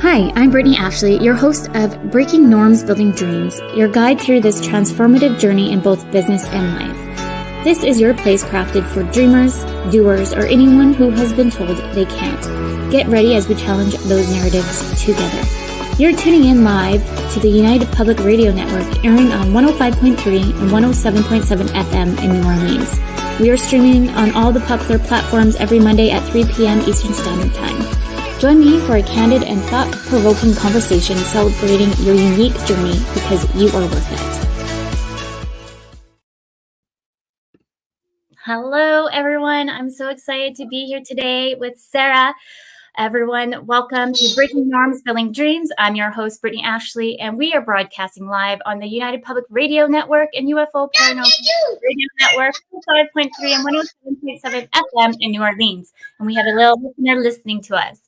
Hi, I'm Brittney Ashley, your host of Breaking Norms, Building Dreams, your guide through this transformative journey in both business and life. This is your place crafted for dreamers, doers, or anyone who has been told they can't. Get ready as we challenge those narratives together. You're tuning in live to the United Public Radio Network, airing on 105.3 and 107.7 FM in New Orleans. We are streaming on all the popular platforms every Monday at 3 p.m. Eastern Standard Time. Join me for a candid and thought-provoking conversation celebrating your unique journey because you are worth it. Hello, everyone. I'm so excited to be here today with Sarah. Everyone, welcome to Breaking Norms, Building Dreams. I'm your host, Brittney Ashley, and we are broadcasting live on the United Public Radio Network and UFO Paranormal Radio Network, 5.3 and 107.7 FM in New Orleans. And we have a little listener listening to us.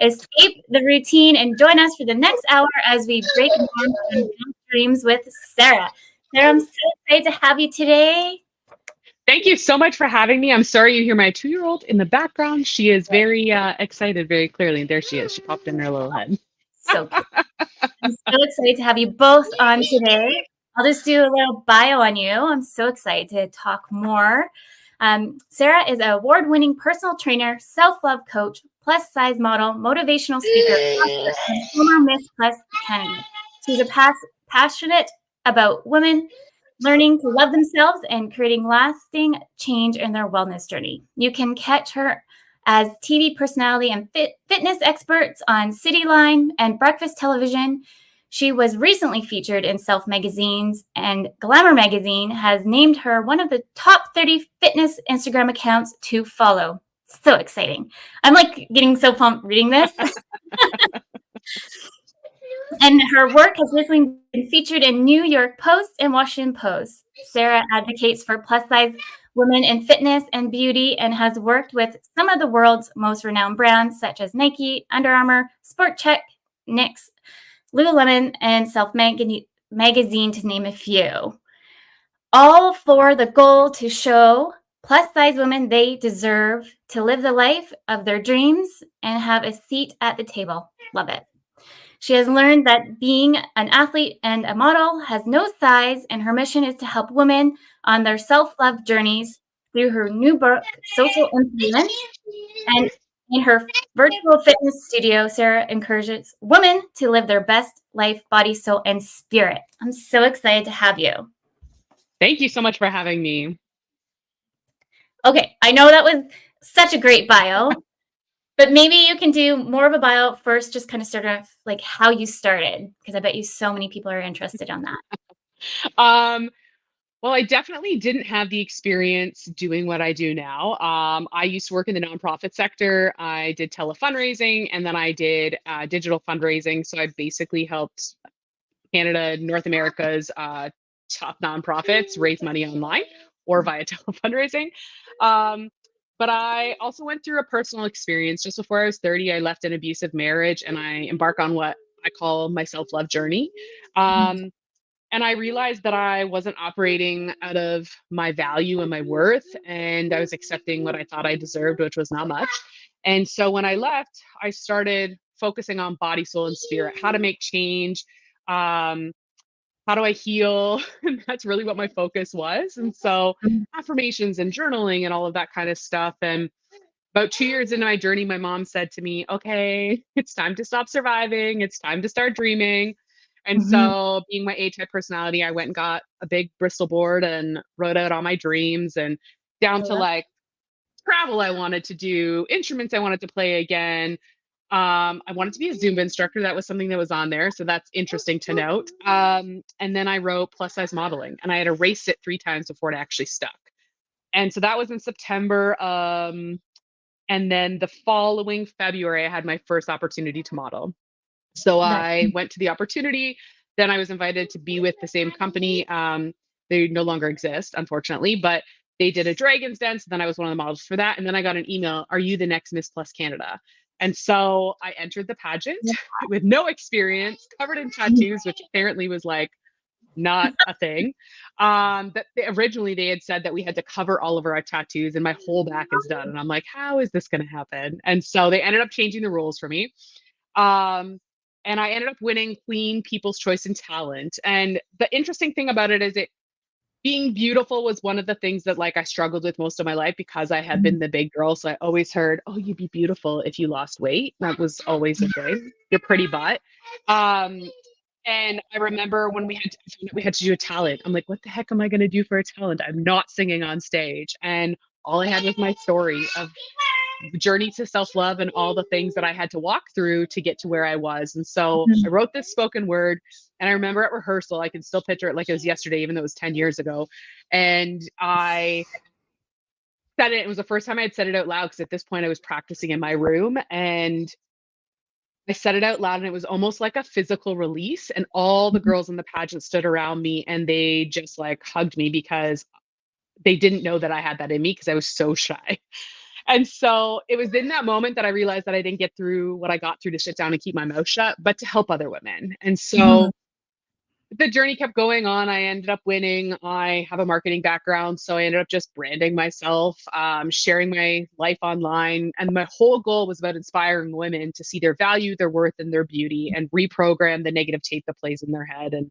Escape the routine and join us for the next hour as we break norms and build dreams with Sarah. Sarah, I'm so excited to have you today. Thank you so much for having me. I'm sorry you hear my 2-year-old in the background. She is very excited, very clearly. There she is. She popped in her little head. So cute. I'm so excited to have you both on today. I'll just do a little bio on you. I'm so excited to talk more. Sarah is an award-winning personal trainer, self-love coach, plus-size model, motivational speaker, and former Miss Plus Canada. She's passionate about women learning to love themselves and creating lasting change in their wellness journey. You can catch her as TV personality and fitness experts on Cityline and Breakfast Television. She was recently featured in Self magazines, and Glamour magazine has named her one of the top 30 fitness Instagram accounts to follow. So exciting. I'm like getting so pumped reading this. And her work has recently been featured in New York Post and Washington Post. Sarah advocates for plus-size women in fitness and beauty and has worked with some of the world's most renowned brands such as Nike, Under Armour, Sport Chek, NYX, Lululemon, and Self magazine, to name a few. All for the goal to show plus-size women they deserve to live the life of their dreams and have a seat at the table. Love it. She has learned that being an athlete and a model has no size, and her mission is to help women on their self-love journeys through her new book, Social Influence. And in her virtual fitness studio, Sarah encourages women to live their best life, body, soul, and spirit. I'm so excited to have you. Thank you so much for having me. Okay, I know that was such a great bio. But maybe you can do more of a bio first, just kind of start off like how you started, because I bet you so many people are interested on that. Well, I definitely didn't have the experience doing what I do now. I used to work in the nonprofit sector. I did telefundraising, and then I did digital fundraising. So I basically helped Canada, North America's top nonprofits raise money online or via telefundraising. But I also went through a personal experience. Just before I was 30, I left an abusive marriage and I embarked on what I call my self-love journey. And I realized that I wasn't operating out of my value and my worth, and I was accepting what I thought I deserved, which was not much. And so when I left, I started focusing on body, soul, and spirit, how to make change, how do I heal? And that's really what my focus was. And so affirmations and journaling and all of that kind of stuff. And about 2 years into my journey, my mom said to me, okay, it's time to stop surviving. It's time to start dreaming. And so being my A-type personality, I went and got a big Bristol board and wrote out all my dreams, and down to like travel I wanted to do, instruments I wanted to play again. I wanted to be a Zumba instructor. That was something that was on there. So that's interesting to note. And then I wrote plus size modeling, and I had erased it 3 times before it actually stuck. And so that was in September. And then the following February, I had my first opportunity to model. So I went to the opportunity. Then I was invited to be with the same company. They no longer exist, unfortunately, but they did a Dragon's Den. So then I was one of the models for that. And then I got an email, are you the next Miss Plus Canada? And so I entered the pageant with no experience, covered in tattoos, which apparently was like not a thing. Originally they had said that we had to cover all of our tattoos and my whole back is done. And I'm like, how is this going to happen? And so they ended up changing the rules for me. and I ended up winning Queen People's Choice in Talent. And the interesting thing about it is it being beautiful was one of the things that like I struggled with most of my life because I had been the big girl. So I always heard, "Oh, you'd be beautiful if you lost weight." That was always a thing. Your pretty butt. Um, and I remember when we had to do a talent. I'm like, "What the heck am I going to do for a talent? I'm not singing on stage." And all I had was my story of journey to self-love and all the things that I had to walk through to get to where I was. And so I wrote this spoken word, and I remember at rehearsal, I can still picture it like it was yesterday, even though it was 10 years ago. And I said it. It was the first time I had said it out loud because at this point I was practicing in my room, and I said it out loud, and it was almost like a physical release. And all the girls in the pageant stood around me and they just like hugged me because they didn't know that I had that in me because I was so shy. And so it was in that moment that I realized that I didn't get through what I got through to sit down and keep my mouth shut, but to help other women. And Mhm. so the journey kept going on. I ended up winning. I have a marketing background, so I ended up just branding myself, sharing my life online. And my whole goal was about inspiring women to see their value, their worth, and their beauty and reprogram the negative tape that plays in their head. And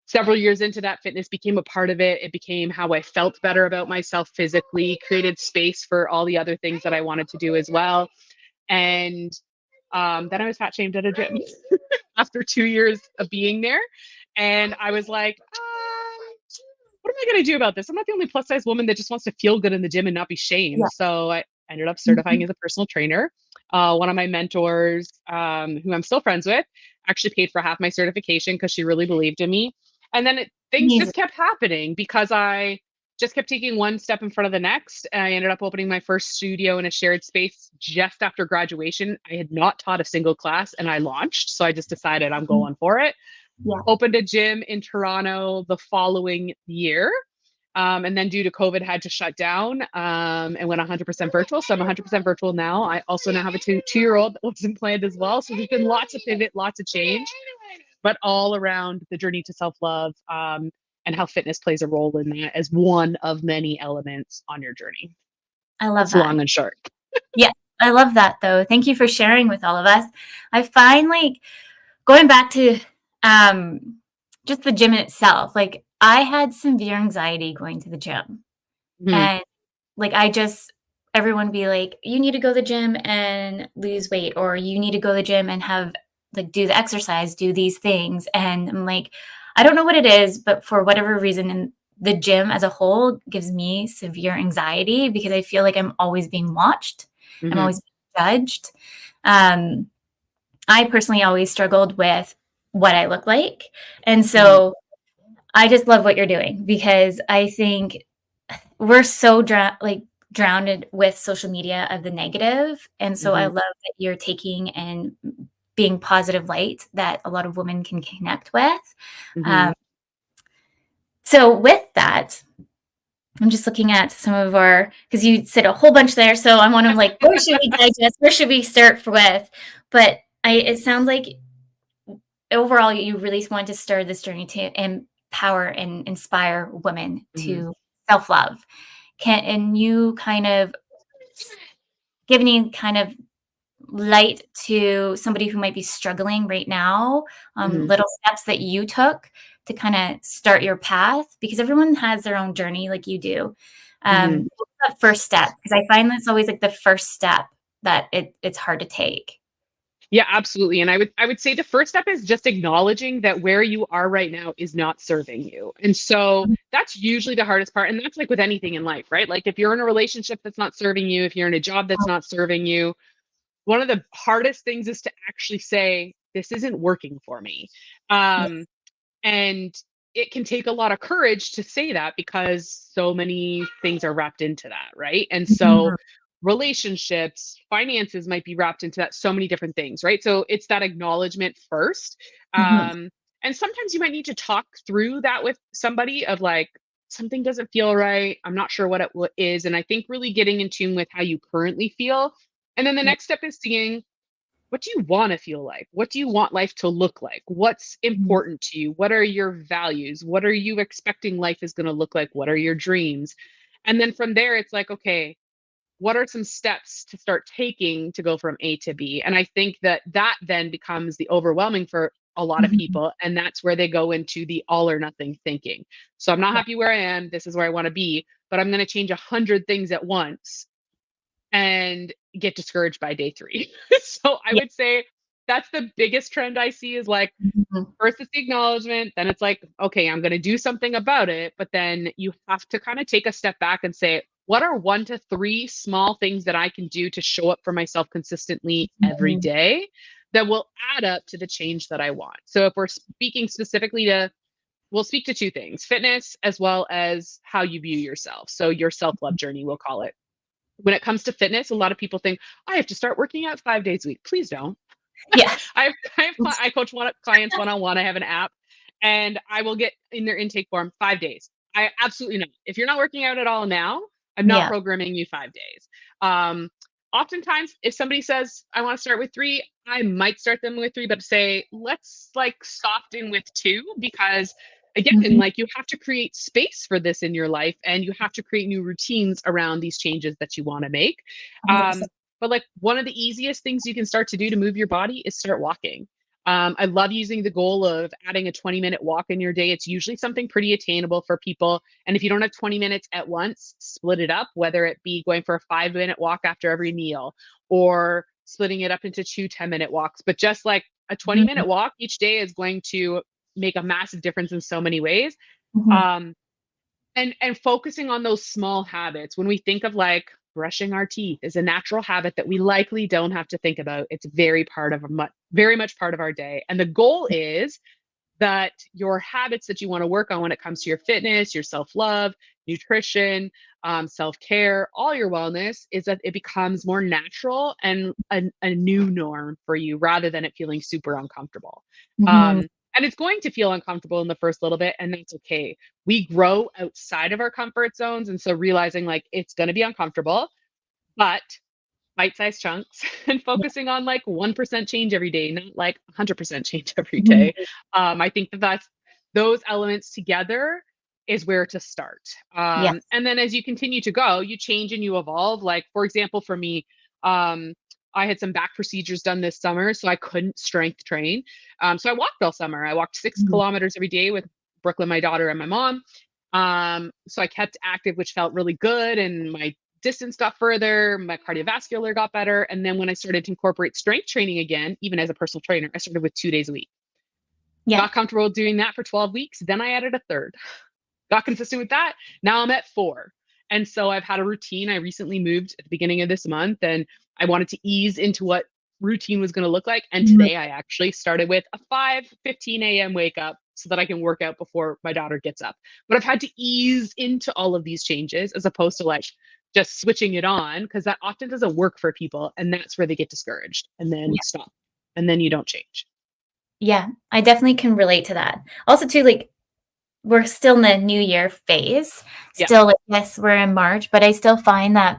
several years into that, fitness became a part of it. It became how I felt better about myself physically, created space for all the other things that I wanted to do as well. And then I was fat shamed at a gym after 2 years of being there. And I was like, what am I going to do about this? I'm not the only plus size woman that just wants to feel good in the gym and not be Yeah. shamed. So I ended up certifying Mhm. as a personal trainer. One of my mentors, who I'm still friends with, actually paid for half my certification because she really believed in me. And then things Amazing. just kept happening because I just kept taking one step in front of the next. And I ended up opening my first studio in a shared space just after graduation. I had not taught a single class and I launched. So I just decided I'm Mhm. going for it. Yeah, Opened a gym in Toronto the following year. And then due to COVID, had to shut down, and went 100% virtual. So I'm 100% virtual now. I also now have a two-year-old that wasn't planned as well. So there's been lots of pivot, lots of change, but all around the journey to self-love, and how fitness plays a role in that as one of many elements on your journey. I love That's that. long and short. Yeah, I love that though. Thank you for sharing with all of us. I find like going back to um just the gym itself, like I had severe anxiety going to the gym. Mhm, And like I just everyone be like, you need to go to the gym and lose weight, or you need to go to the gym and have like do the exercise, do these things. And I'm like, I don't know what it is, but for whatever reason in the gym as a whole gives me severe anxiety because I feel like I'm always being watched. I'm mhm, always being judged. Um, I personally always struggled with what I look like. And mhm, so I just love what you're doing because I think we're so drowned with social media of the negative, and so I mhm, love that you're taking and being positive light that a lot of women can connect with. mhm, Um, so with that, I'm just looking at some of our because you said a whole bunch there, so I want to like, where should we digest? Where should we start with? But it sounds like overall you really want to start this journey to empower and inspire women mhm, to self-love. Can and you kind of give any kind of light to somebody who might be struggling right now, mhm, little steps that you took to kind of start your path? Because everyone has their own journey like you do. mhm. What's that first step? Because I find that's always like the first step that it's hard to take. Yeah, absolutely. And I would say the first step is just acknowledging that where you are right now is not serving you. And so that's usually the hardest part. And that's like with anything in life, right? Like if you're in a relationship that's not serving you, if you're in a job that's not serving you, one of the hardest things is to actually say, this isn't working for me. Yeah. Um, and it can take a lot of courage to say that because so many things are wrapped into that, right? And so Mhm. relationships, finances might be wrapped into that, so many different things, right? So it's that acknowledgement first. Mhm. And sometimes you might need to talk through that with somebody of like, something doesn't feel right. I'm not sure what is. And I think really getting in tune with how you currently feel. And then the Yeah. next step is seeing, what do you want to feel like? What do you want life to look like? What's Mhm. important to you? What are your values? What are you expecting life is going to look like? What are your dreams? And then from there, it's like, okay, what are some steps to start taking to go from A to B? And I think that that then becomes the overwhelming for a lot of Mhm. people. And that's where they go into the all or nothing thinking. So I'm not Yeah. happy where I am. This is where I want to be, but I'm going to change 100 things at once and get discouraged by day three. So I Yeah. would say that's the biggest trend I see is like, Mhm. first it's the acknowledgement, then it's like, okay, I'm going to do something about it. But then you have to kind of take a step back and say, what are 1 to 3 small things that I can do to show up for myself consistently every Mhm. day that will add up to the change that I want? So if we're speaking specifically to, we'll speak to two things, fitness as well as how you view yourself. So your self love journey, we'll call it. When it comes to fitness, a lot of people think, I have to start working out 5 days a week. Please don't. Yeah. I coach clients one on one. I have an app, and I will get in their intake form 5 days. I absolutely not. If you're not working out at all now, I'm not Yeah. programming you 5 days. Um, Oftentimes, if somebody says I want to start with 3, I might start them with 3, but say let's like soften with 2 because again, Mhm. like you have to create space for this in your life, and you have to create new routines around these changes that you want to make. 100%. But like one of the easiest things you can start to do to move your body is start walking. I love using the goal of adding a 20-minute walk in your day. It's usually something pretty attainable for people. And if you don't have 20 minutes at once, split it up, whether it be going for a 5-minute walk after every meal or splitting it up into 2 10-minute walks. But just like a 20-minute Mhm. walk each day is going to make a massive difference in so many ways. Mhm. Um, and focusing on those small habits when we think of like brushing our teeth is a natural habit that we likely don't have to think about. It's very part of very much part of our day, and the goal is that your habits that you want to work on when it comes to your fitness, your self-love, nutrition, self-care, all your wellness is that it becomes more natural and a new norm for you rather than it feeling super uncomfortable. Mhm. And it's going to feel uncomfortable in the first little bit, and that's okay. We grow outside of our comfort zones. And so realizing like it's going to be uncomfortable, but bite-sized chunks and Yeah. focusing on like 1% change every day, not like 100% change every day. Mhm. I think that that's those elements together is where to start. Yeah. And then as you continue to go, you change and you evolve. Like, for example, for me, um, I had some back procedures done this summer, so I couldn't strength train. So I walked all summer. I walked 6 kilometers every day with Brooklyn, my daughter, and my mom. So I kept active, which felt really good. And my distance got further, my cardiovascular got better. And then when I started to incorporate strength training again, even as a personal trainer, I started with 2 days a week. Yeah. Got comfortable doing that for 12 weeks. Then I added a third. Got consistent with that. Now I'm at 4. And so I've had a routine. I recently moved at the beginning of this month, and I wanted to ease into what routine was going to look like. And Mhm. today I actually started with a 5:15 a.m. wake up so that I can work out before my daughter gets up. But I've had to ease into all of these changes as opposed to like just switching it on because that often doesn't work for people. And that's where they get discouraged and then Yeah. stop. And then you don't change. Yeah. I definitely can relate to that. Also too, like, we're still in the New Year phase. Yeah. Still, like, yes, we're in March, but I still find that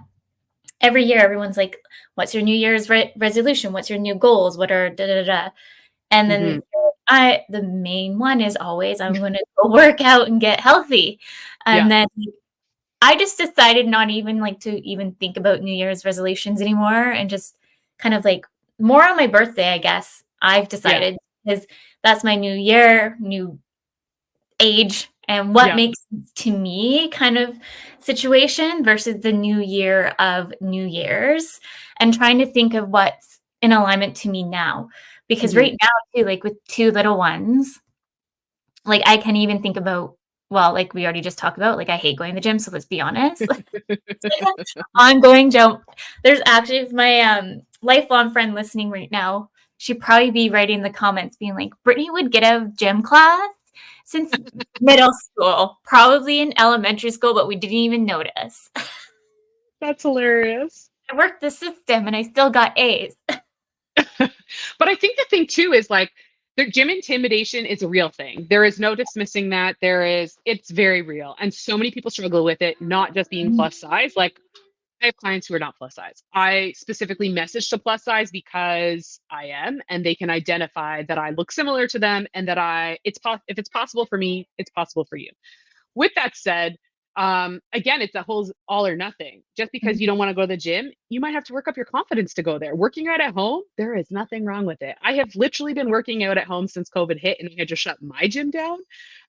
every year everyone's like, "What's your New Year's resolution? What's your new goals? What are da da da da?" And Hmm. then I the main one is always, "I'm gonna go work out and get healthy." Yeah. And then I just decided not even, like, to even think about New Year's resolutions anymore and just kind of, like more on my birthday, I guess, I've Yeah. decided, because that's my new year, new age, and what Yeah. makes sense to me kind of situation versus the new year of New Year's, and trying to think of what's in alignment to me now. Because Hmm. right now too, like, with 2 little ones, like, I can't even think about, well, like we already just talked about, like, I hate going to the gym, so let's be honest. Ongoing joke. There's actually, if my, lifelong friend listening right now, she'd probably be writing in the comments being like, "Brittany would get out of gym class since middle school, probably in elementary school, but we didn't even notice." That's hilarious. I worked the system and I still got A's. But I think the thing too is like the gym intimidation is a real thing. There is no dismissing that. It's very real. And so many people struggle with it, not just being Mhm. plus size. Like I have clients who are not plus size. I specifically message to plus size because I am, and they can identify that I look similar to them and that if it's possible for me, it's possible for you. With that said, again, it's a whole all or nothing. Just because Mhm. you don't want to go to the gym, you might have to work up your confidence to go there. Working out at home, there is nothing wrong with it. I have literally been working out at home since COVID hit, and I had to shut my gym down.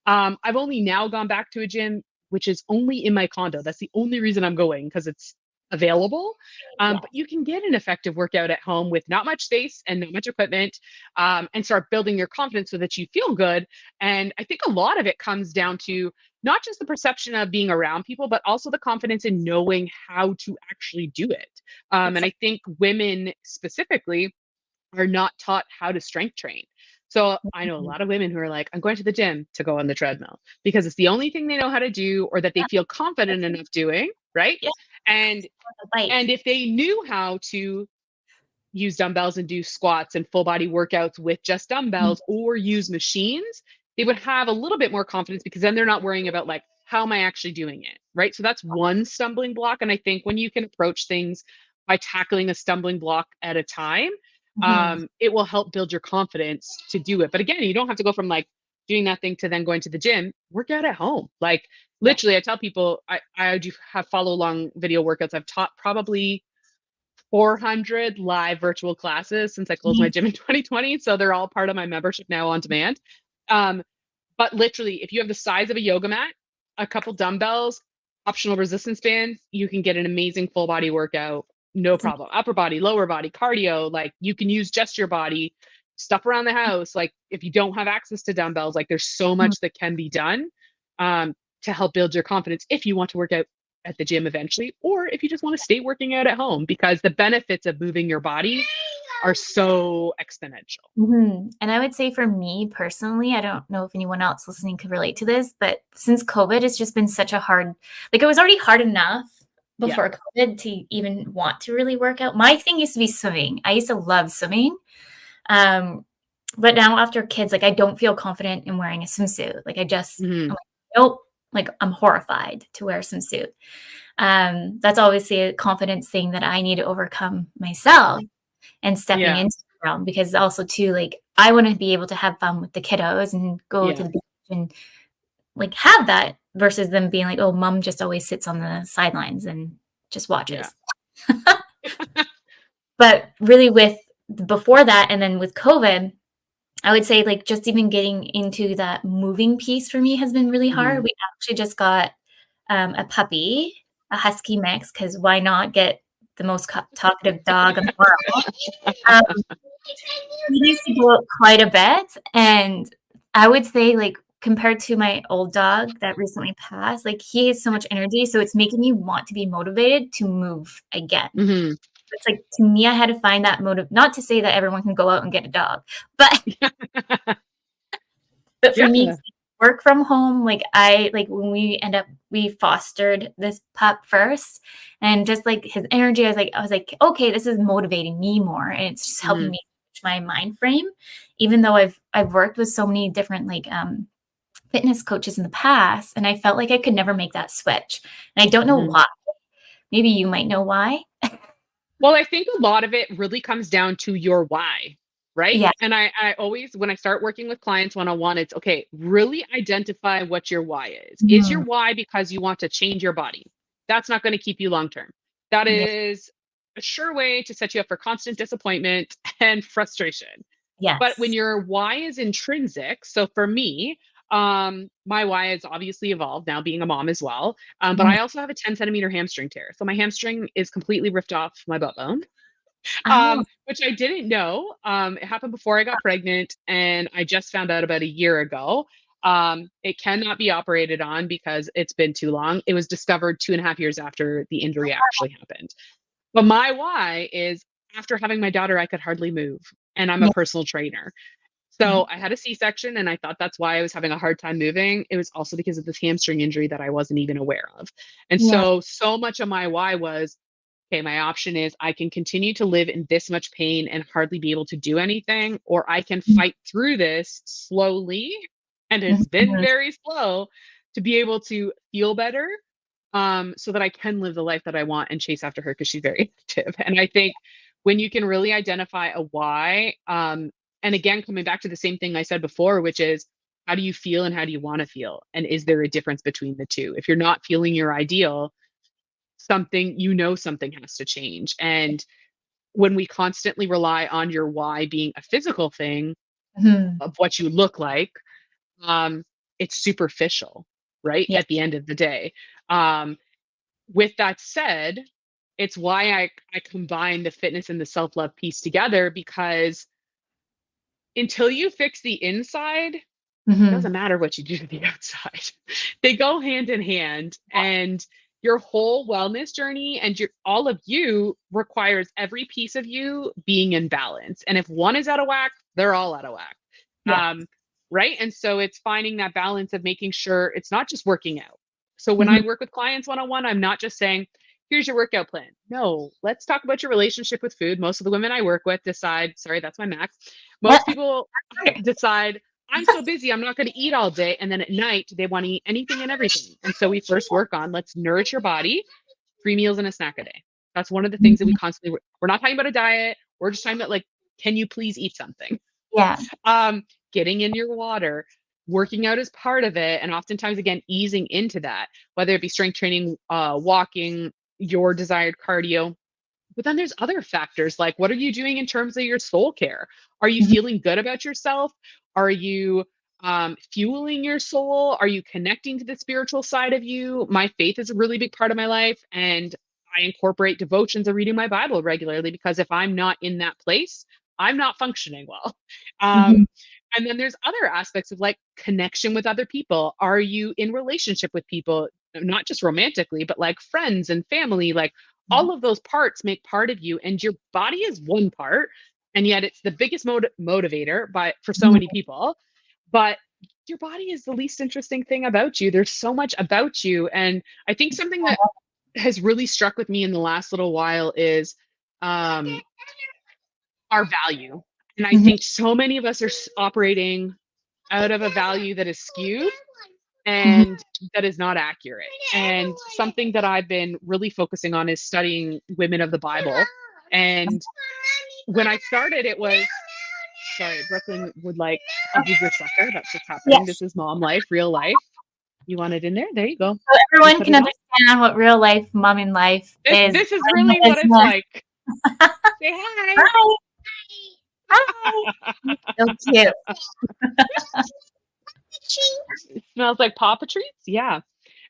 I've only now gone back to a gym, which is only in my condo. That's the only reason I'm going, because it's available. Yeah. But you can get an effective workout at home with not much space and not much equipment, and start building your confidence so that you feel good. And I think a lot of it comes down to not just the perception of being around people, but also the confidence in knowing how to actually do it. And I think women specifically are not taught how to strength train. So I know a Mhm. lot of women who are like, I'm going to the gym to go on the treadmill because it's the only thing they know how to do or that they Yeah. feel confident enough doing, right? Yeah. And On the bike. and if they knew how to use dumbbells and do squats and full body workouts with just Mhm. dumbbells or use machines, they would have a little bit more confidence because then they're not worrying about like, how am I actually doing it? Right. So that's one stumbling block. And I think when you can approach things by tackling a stumbling block at a time, Mhm. it will help build your confidence to do it. But again, you don't have to go from like doing that thing to then going to the gym. Work out at home. Like Yeah. literally, I tell people I do have follow along video workouts. I've taught probably 400 live virtual classes since I closed my Amazing. gym in 2020. So they're all part of my membership now on demand. Um, but literally, if you have the size of a yoga mat, a couple dumbbells, optional resistance bands, you can get an amazing full body workout. No That's amazing. problem. Upper body, lower body, cardio, like you can use just your body, stuff around the house. Like if you don't have access to dumbbells, like there's so Mhm. much that can be done um, to help build your confidence if you want to work out at the gym eventually, or if you just want to stay working out at home, because the benefits of moving your body are so exponential. Mhm. And I would say for me personally, I don't know if anyone else listening could relate to this, but since COVID, it's just been such a hard, like it was already hard enough Yeah. before COVID to even want to really work out. My thing used to be swimming. I used to love swimming. Um, but now after kids, like I don't feel confident in wearing a swimsuit. Like I'm Hmm. like, nope, like I'm horrified to wear a swimsuit. That's obviously a confidence thing that I need to overcome myself and stepping Yeah. into the realm because also too, like I want to be able to have fun with the kiddos and go to Yeah. the beach and like have that versus them being like, oh, mom just always sits on the sidelines and just Yeah. watches. But really with before that and then with COVID, I would say like just even getting into that moving piece for me has been really hard. Hmm. We actually just got a puppy, a husky mix, because why not get the most talkative dog in the world? Um, he needs to go out quite a bit, and I would say, like, compared to my old dog that recently passed, like, he has so much energy, so it's making me want to be motivated to move again. Hmm. It's like, to me, I had to find that motive not to say that everyone can go out and get a dog, but but for me, Yeah. 'cause I work from home, like, I like, when we fostered this pup first, and just, like, his energy, I was like, "Okay, this is motivating me more, and it's just helping Hmm. me switch my mind frame." Even though I've worked with so many different, like, fitness coaches in the past, and I felt like I could never make that switch, and I don't know Hmm. why. Maybe you might know why? Well, I think a lot of it really comes down to your why, right? Yeah. And I always, when I start working with clients one on one, it's okay, really identify what your why is. Is your Mhm. why because you want to change your body? That's not going to keep you long term. That Yeah. is a sure way to set you up for constant disappointment and frustration. But when Yes. your why is intrinsic, so for me, my why has obviously evolved now being a mom as well. But Mhm. I also have a 10 centimeter hamstring tear. So my hamstring is completely ripped off my butt bone, Oh, which I didn't know. It happened before I got pregnant, and I just found out about a year ago. It cannot be operated on because it's been too long. It was discovered 2.5 years after the injury actually happened. But my why is after having my daughter, I could hardly move, and I'm a yeah. personal trainer. Mhm. So I had a C-section, and I thought that's why I was having a hard time moving. It was also because of this hamstring injury that I wasn't even aware of. And Yeah. so much of my why was, okay, my option is I can continue to live in this much pain and hardly be able to do anything, or I can Mhm. fight through this slowly. And it's been Mhm. very slow to be able to feel better, so that I can live the life that I want and chase after her because she's very active. And I think when you can really identify a why, and again, coming back to the same thing I said before, which is how do you feel and how do you want to feel? And is there a difference between the two? If you're not feeling your ideal, something has to change. And when we constantly rely on your why being a physical thing Mhm. of what you look like, um, it's superficial, right? Yeah. At the end of the day. Um, with that said, it's why I combine the fitness and the self-love piece together, because until you fix the inside, doesn't Mhm. matter what you do to the outside. They go hand in hand, and your whole wellness journey and your all of you requires every piece of you being in balance. And if one is out of whack, they're all out of whack. Yeah. Um, right? And so it's finding that balance of making sure it's not just working out. So when I Mhm. work with clients one-on-one, I'm not just saying, here's your workout plan. No, let's talk about your relationship with food. Most of the women I work with decide, sorry, that's my max. Most people decide, I'm so busy, I'm not going to eat all day. And then at night, they want to eat anything and everything. And so we first work on, let's nourish your body, 3 meals and a snack a day. That's one of the things that we Mhm. constantly, we're not talking about a diet. We're just talking about, like, can you please eat something? Yeah. Um, Getting in your water, working out is part of it. And oftentimes, again, easing into that, whether it be strength training, walking, your desired cardio. But then there's other factors, like, what are you doing in terms of your soul care? Are you Mhm. feeling good about yourself? Are you fueling your soul? Are you connecting to the spiritual side of you? My faith is a really big part of my life, and I incorporate devotions of reading my Bible regularly, because if I'm not in that place, I'm not functioning well. Mhm. Um, and then there's other aspects of, like, connection with other people. Are you in relationship with people, not just romantically, but like friends and family? Like, Yeah. all of those parts make part of you, and your body is one part, and yet it's the biggest motivator by for so Mhm. many people. But your body is the least interesting thing about you. There's so much about you. And I think something that has really struck with me in the last little while is um, our value. And I Mhm. think so many of us are operating out of a value that is skewed Mhm. and that is not accurate. And something that I've been really focusing on is studying women of the Bible. And when I started, it was, sorry, Brooklyn would like a bigger sucker. That's what's happening. Yes. This is mom life, real life. You want it in there? There you go. So You everyone put can it on. understand what real life mom in life is This is in the really what it's business. like. Say hi. Hi. Hi. So cute. It smells like Papa treats. Yeah.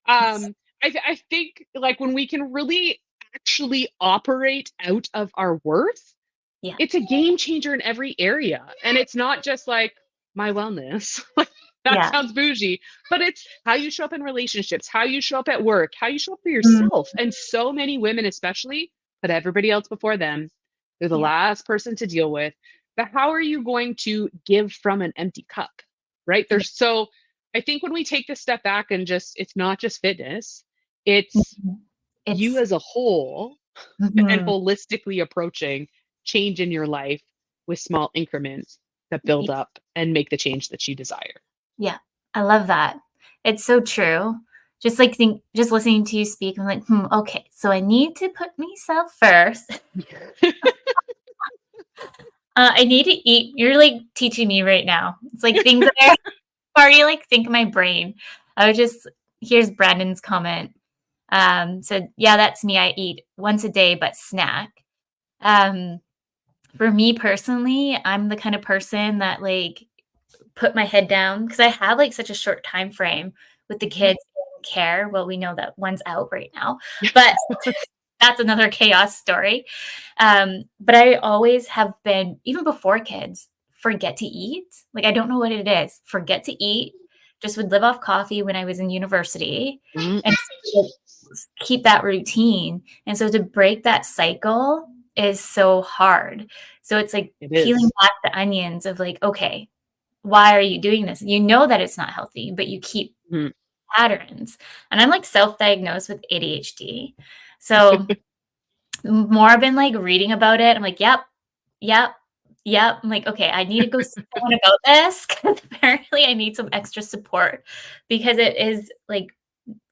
I think, like, when we can really actually operate out of our worth, Yeah. it's a game changer in every area. And it's not just like my wellness. Like, that Yeah. sounds bougie, but it's how you show up in relationships, how you show up at work, how you show up for Mm. yourself. And so many women, especially, put everybody else before them. They're the Yeah. last person to deal with. But how are you going to give from an empty cup? Right? Yeah. There's so, I think when we take this step back and just, it's not just fitness, it's Mhm. you It's as a whole, and mhm. holistically approaching change in your life with small increments that build up and make the change that you desire. Yeah, I love that. It's so true. Just listening to you speak, I'm like, okay, so I need to put myself first. I need to eat. You're like teaching me right now. It's like things that I already like think in my brain. I was just Here's Brandon's comment. Said, yeah, that's me. I eat once a day, but snack. Um, for me personally, I'm the kind of person that like put my head down because I have like such a short time frame with the Mhm. kids in care. Well, we know that one's out right now, but that's another chaos story. But I always have been, even before kids, forget to eat. Like I don't know what it is. Forget to eat. Just would live off coffee when I was in university, Mm, and so keep that routine. And so to break that cycle is so hard. So it's like it peeling is. back the onions of like, okay, why are you doing this? You know that it's not healthy, but you keep Mm. patterns. And I'm like self-diagnosed with ADHD. So more I've been like reading about it. I'm like, yep, yep, yep. I'm like, okay, I need to go see someone about this because apparently I need some extra support because it is like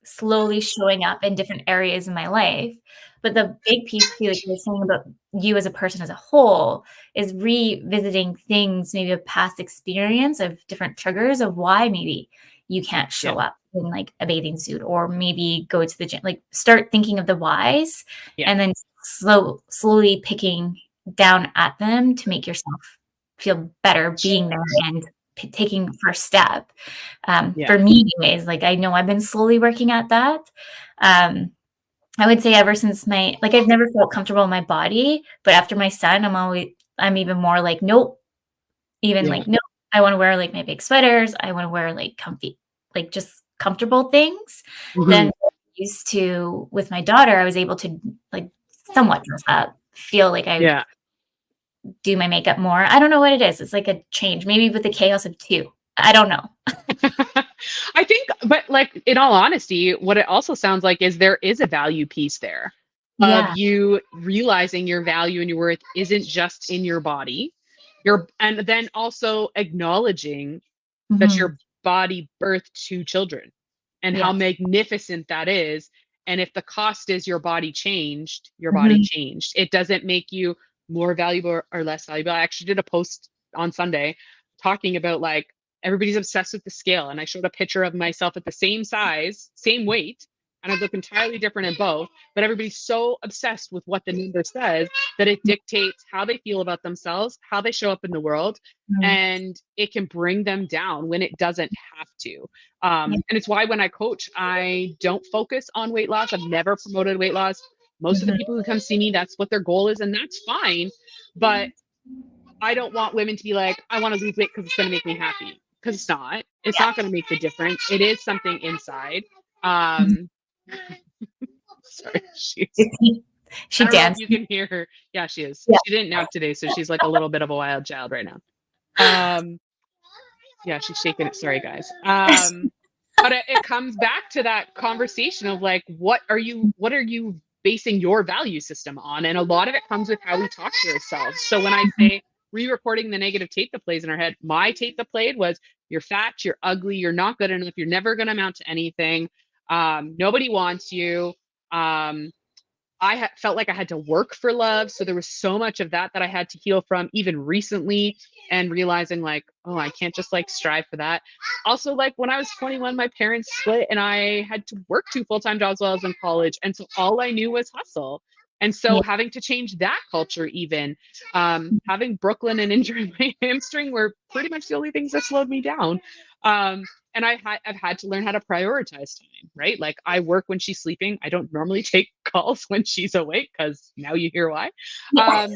slowly showing up in different areas in my life. But the big piece too, like you're saying about you as a person as a whole, is revisiting things, maybe a past experience of different triggers of why maybe you can't Yeah. show up in like a bathing suit, or maybe go to the gym. Like start thinking of the whys, Yeah. and then slowly picking down at them to make yourself feel better being there and taking the first step. Yeah. For me anyways, like I know I've been slowly working at that. I would say ever since I've never felt comfortable in my body, but after my son, I'm even more like, nope, even Yeah. like, nope, I want to wear like my big sweaters. I want to wear like comfy, like just comfortable things. Then Mhm. used to with my daughter, I was able to like somewhat dress up, feel like I Yeah. do my makeup more. I don't know what it is. It's like a change, maybe with the chaos of two. I don't know. I think, but like in all honesty, what it also sounds like is there is a value piece there of Yeah. you realizing your value and your worth isn't just in your body. And then also acknowledging that Mhm. your body birthed two children and how Yes. magnificent that is. And if the cost is your body changed, your body Mhm. changed. It doesn't make you more valuable or less valuable. I actually did a post on Sunday talking about like everybody's obsessed with the scale. And I showed a picture of myself at the same size, same weight, and I look entirely different in both. But everybody's so obsessed with what the number says that it dictates how they feel about themselves, how they show up in the world, Mhm. and it can bring them down when it doesn't have to. Yeah. And it's why when I coach, I don't focus on weight loss. I've never promoted weight loss. Most of the Mhm. people who come see me, that's what their goal is, and that's fine. But I don't want women to be like, I want to lose weight because it's going to make me happy. Because it's not. It's Yeah. not going to make the difference. It is something inside. Mhm. Um, sorry, she's. Is he I she don't know if you dancing? can hear her. Yeah, she is. Yeah. She didn't nap today, so she's like a little bit of a wild child right now. Um, Yeah, she's shaking it. Sorry, guys. But it comes back to that conversation of like, what are you basing your value system on? And a lot of it comes with how we talk to ourselves. So when I Mhm. say re-recording the negative tape that plays in our head, my tape that played was you're fat, you're ugly, you're not good enough, you're never going to amount to anything. Nobody wants you. Um, felt like I had to work for love. So there was so much of that that I had to heal from even recently, and realizing like, oh, I can't just like strive for that. Also, like when I was 21, my parents split and I had to work two full-time jobs while I was in college. And so all I knew was hustle. And so Yeah. having to change that culture, even having Brooklyn and injuring my hamstring were pretty much the only things that slowed me down. Um, and I've had to learn how to prioritize time, right? Like I work when she's sleeping. I don't normally take calls when she's awake because now you hear why. Yeah. Um,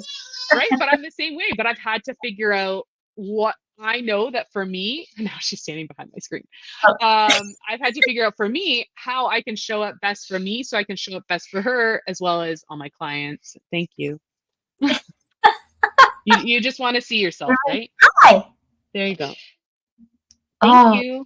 right? But I'm the same way. But I've had to figure out what I know that for me, now she's standing behind my screen. Oh. I've had to figure out for me how I can show up best for me so I can show up best for her as well as all my clients. Thank you. You just want to see yourself, right? Hi. There you go. Thank Oh, you.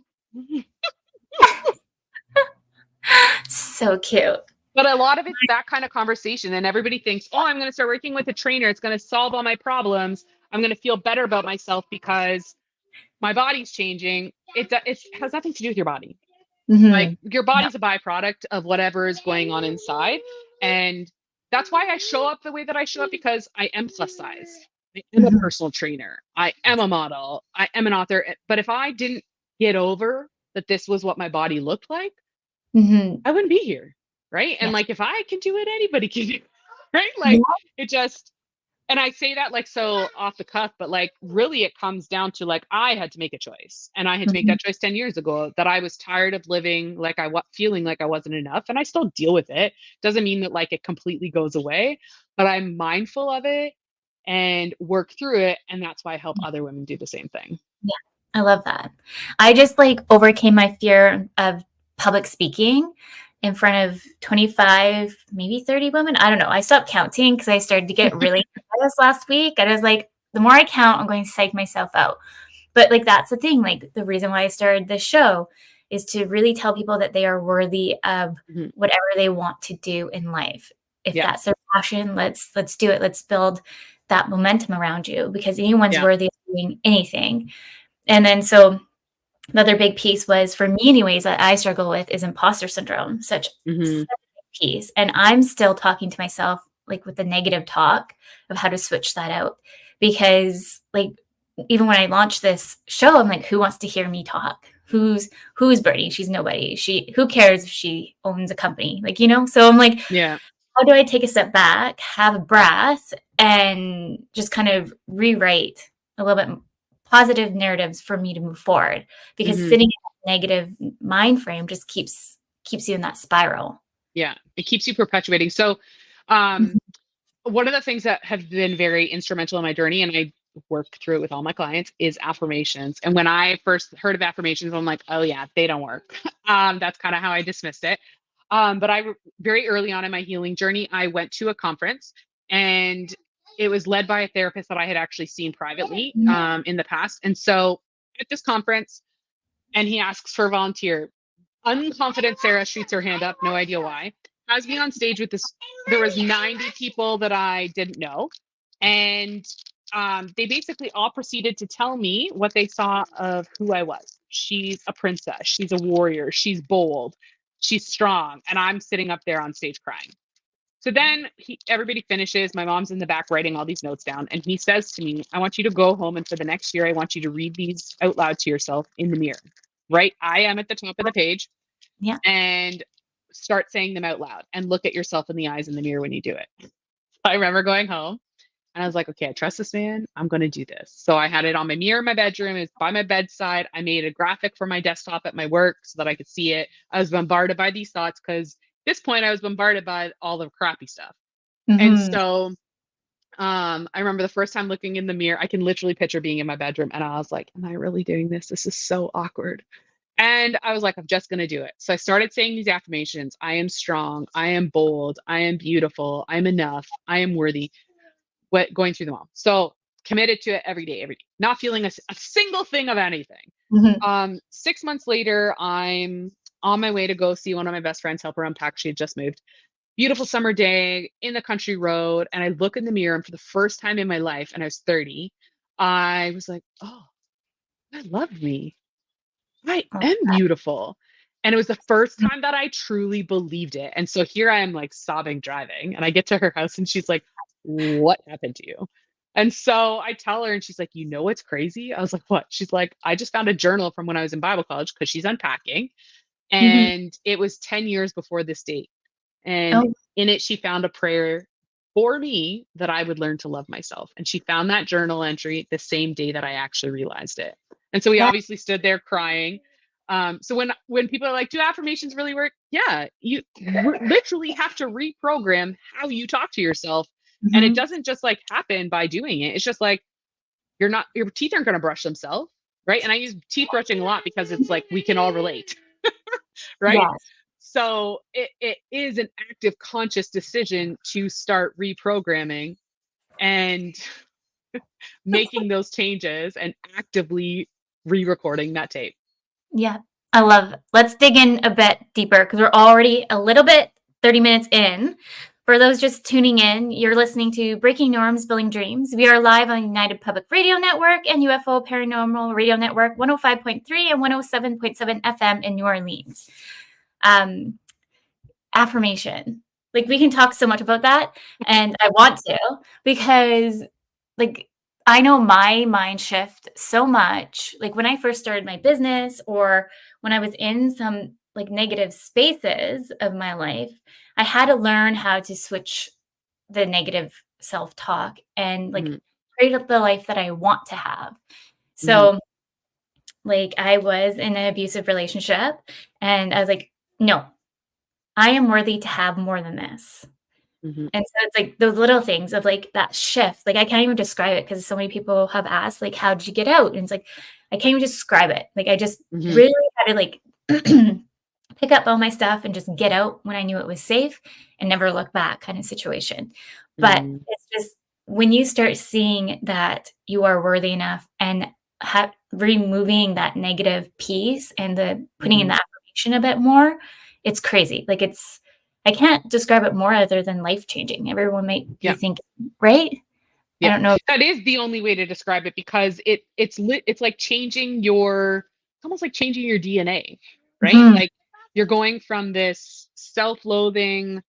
so cute. But a lot of it's that kind of conversation, and everybody thinks, "Oh, I'm going to start working with a trainer. It's going to solve all my problems. I'm going to feel better about myself because my body's changing." It has nothing to do with your body. Like Mhm. your No. body's a byproduct of whatever is going on inside, and that's why I show up the way that I show up, because I am plus size. I am a Mhm. personal trainer. I am a model. I am an author. But if I didn't get over that this was what my body looked like, Mhm. I wouldn't be here. Right. And Yeah. like, if I can do it, anybody can do it. Right. Like, Yeah. it just, and I say that like so off the cuff, but like really it comes down to like I had to make a choice. And I had to make Mhm. that choice 10 years ago that I was tired of living like feeling like I wasn't enough. And I still deal with it. Doesn't mean that like it completely goes away, but I'm mindful of it and work through it. And that's why I help other women do the same thing. Yeah. I love that. I just like overcame my fear of public speaking in front of 25, maybe 30 women. I don't know. I stopped counting because I started to get really nervous last week. And I was like, the more I count, I'm going to psych myself out. But like that's the thing. Like the reason why I started this show is to really tell people that they are worthy of Mhm. whatever they want to do in life. If Yeah. that's their passion, let's do it. Let's build that momentum around you, because anyone's Yeah. worthy of doing anything. And then so the other big piece was for me anyways that I struggle with is imposter syndrome. Such Hmm. piece. And I'm still talking to myself like with the negative talk of how to switch that out. Because like even when I launched this show, I'm like, who wants to hear me talk? Who's Brittney? She's nobody. Who cares if she owns a company? Like, so I'm like, Yeah. how do I take a step back, have a breath, and just kind of rewrite a little bit positive narratives for me to move forward? Because Hmm. sitting in that negative mind frame just keeps you in that spiral. Yeah. It keeps you perpetuating. So, um, Mhm. one of the things that have been very instrumental in my journey, and I work through it with all my clients, is affirmations. And when I first heard of affirmations, I'm like, oh yeah, they don't work. That's kind of how I dismissed it. But very early on in my healing journey, I went to a conference, and it was led by a therapist that I had actually seen privately Mhm. in the past. And so at this conference, and he asks for a volunteer. Unconfident Sarah shoots her hand up, no idea why. Has me on stage with this. There was 90 people that I didn't know, and they basically all proceeded to tell me what they saw of who I was. She's a princess. She's a warrior. She's bold. She's strong, and I'm sitting up there on stage crying. So then everybody finishes. My mom's in the back writing all these notes down, and he says to me, "I want you to go home, and for the next year, I want you to read these out loud to yourself in the mirror. Right? I am at the top of the page, Yeah. and start saying them out loud and look at yourself in the eyes in the mirror when you do it." I remember going home and I was like, okay, I trust this man. I'm going to do this. So I had it on my mirror in my bedroom. It's by my bedside. I made a graphic for my desktop at my work so that I could see it. I was bombarded by these thoughts because at this point I was bombarded by all the crappy stuff. And Mhm. so I remember the first time looking in the mirror, I can literally picture being in my bedroom and I was like, am I really doing this? This is so awkward. And I was like, I'm just going to do it. So I started saying these affirmations. I am strong. I am bold. I am beautiful. I'm enough. I am worthy. Going through them all. So committed to it every day, not feeling a single thing of anything. Mhm. 6 months later, I'm on my way to go see one of my best friends, help her unpack. She had just moved. Beautiful summer day in the country road. And I look in the mirror, and for the first time in my life, and I was 30, I was like, oh, I love me. I Oh, am beautiful. And it was the first time that I truly believed it. And so here I am, like, sobbing driving, and I get to her house and she's like, "What happened to you?" And so I tell her and she's like, "You know what's crazy?" I was like, "What?" She's like, "I just found a journal from when I was in Bible college," because she's unpacking, mhm. and it was 10 years before this date. And Oh, in it, she found a prayer for me that I would learn to love myself. And she found that journal entry the same day that I actually realized it. And so we that obviously stood there crying. So when people are like, "Do affirmations really work?" Yeah, you literally have to reprogram how you talk to yourself, and it mhm. doesn't just like happen by doing it. It's just like your teeth aren't going to brush themselves, right? And I use teeth brushing a lot because it's like we can all relate, right? Yes. So it is an active, conscious decision to start reprogramming and making those changes and actively re-recording that tape. Yeah, I love it. Let's dig in a bit deeper because we're already a little bit 30 minutes in. For those just tuning in, you're listening to Breaking Norms, Building Dreams. We are live on United Public Radio Network and UFO Paranormal Radio Network 105.3 and 107.7 FM in New Orleans. Um, Affirmation. Like we can talk so much about that, and I want to because like I know my mind shift so much. Like when I first started my business or when I was in some like negative spaces of my life, I had to learn how to switch the negative self-talk and like Mhm, create the life that I want to have. mhm, So like I was in an abusive relationship and I was like, no, I am worthy to have more than this. mhm, And so it's like those little things of like that shift. Like I can't even describe it because so many people have asked, like, how did you get out? And it's like, I can't even describe it. Like I just mhm. really had to like pick up all my stuff and just get out when I knew it was safe and never look back kind of situation. But Mm, it's just when you start seeing that you are worthy enough and removing that negative piece and the putting in mhm. the affirmation a bit more, it's crazy. Like I can't describe it more other than life changing. Everyone might be Yeah, thinking, right? I yeah. don't know. That is the only way to describe it because it's like changing your, it's almost like changing your DNA, right? Mhm. Like you're going from this self-loathing,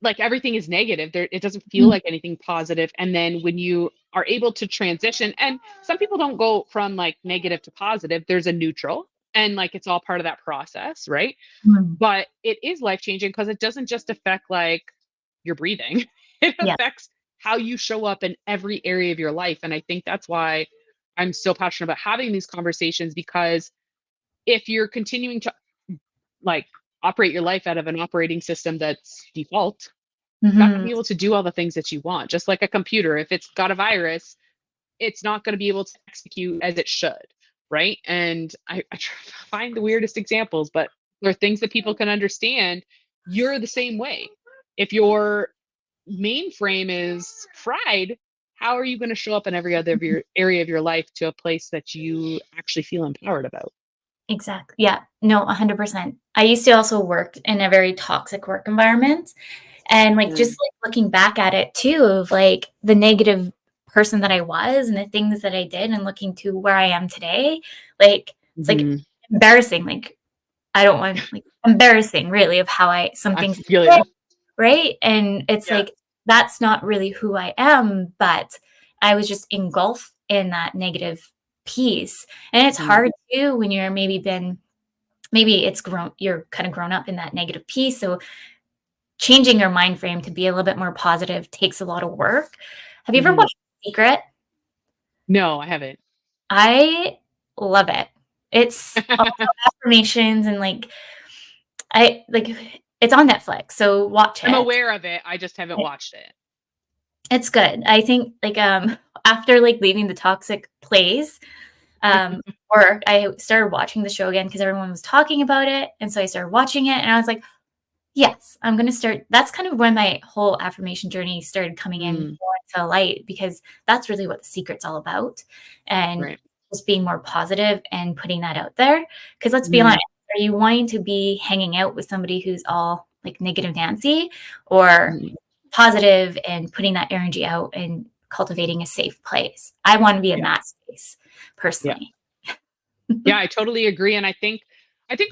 like everything is negative. There, it doesn't feel Mhm. like anything positive. And then when you are able to transition, and some people don't go from like negative to positive, there's a neutral, and like it's all part of that process, right? Mhm. But it is life changing because it doesn't just affect like your breathing, it Yeah. affects how you show up in every area of your life. And I think that's why I'm so passionate about having these conversations, because if you're continuing to like operate your life out of an operating system that's default, not going to Mhm. be able to do all the things that you want. Just like a computer, if it's got a virus, it's not going to be able to execute as it should, right? And I try to find the weirdest examples, but there are things that people can understand. You're the same way. If your mainframe is fried, how are you going to show up in every other of your area of your life to a place that you actually feel empowered about? Exactly. Yeah. No, 100%. I used to also work in a very toxic work environment, and, like, just, Mm. like, looking back at it too of, like, the negative person that I was and the things that I did and looking to where I am today, like, it's, like, Mhm. embarrassing, like, I don't want like, embarrassing really of how some I things feel I did, you. right? And it's, Yeah. like, that's not really who I am, but I was just engulfed in that negative piece, and it's Mhm. hard too when you're maybe it's grown you're kinda grown up in that negative piece, so changing your mind frame to be a little bit more positive takes a lot of work. Have you ever Mhm. watched Secret? No, I haven't. I love it. It's also affirmations and, like, it's on Netflix, so watch I'm it. aware of it. I just haven't watched it. It's good. I think, like, after, like, leaving the toxic place, work, I started watching the show again because everyone was talking about it, and so I started watching it, and I was like, yes, I'm gonna start that's kind of when my whole affirmation journey started coming in Mm, more into light because that's really what the secret's all about, and right. just being more positive and putting that out there. Because 'cause let's be Mhm, honest, are you wanting to be hanging out with somebody who's all, like, negative Nancy or mhm. positive and putting that energy out and cultivating a safe place? I wanna be in Yeah, that space yeah. personally. Yeah, I totally agree, and I think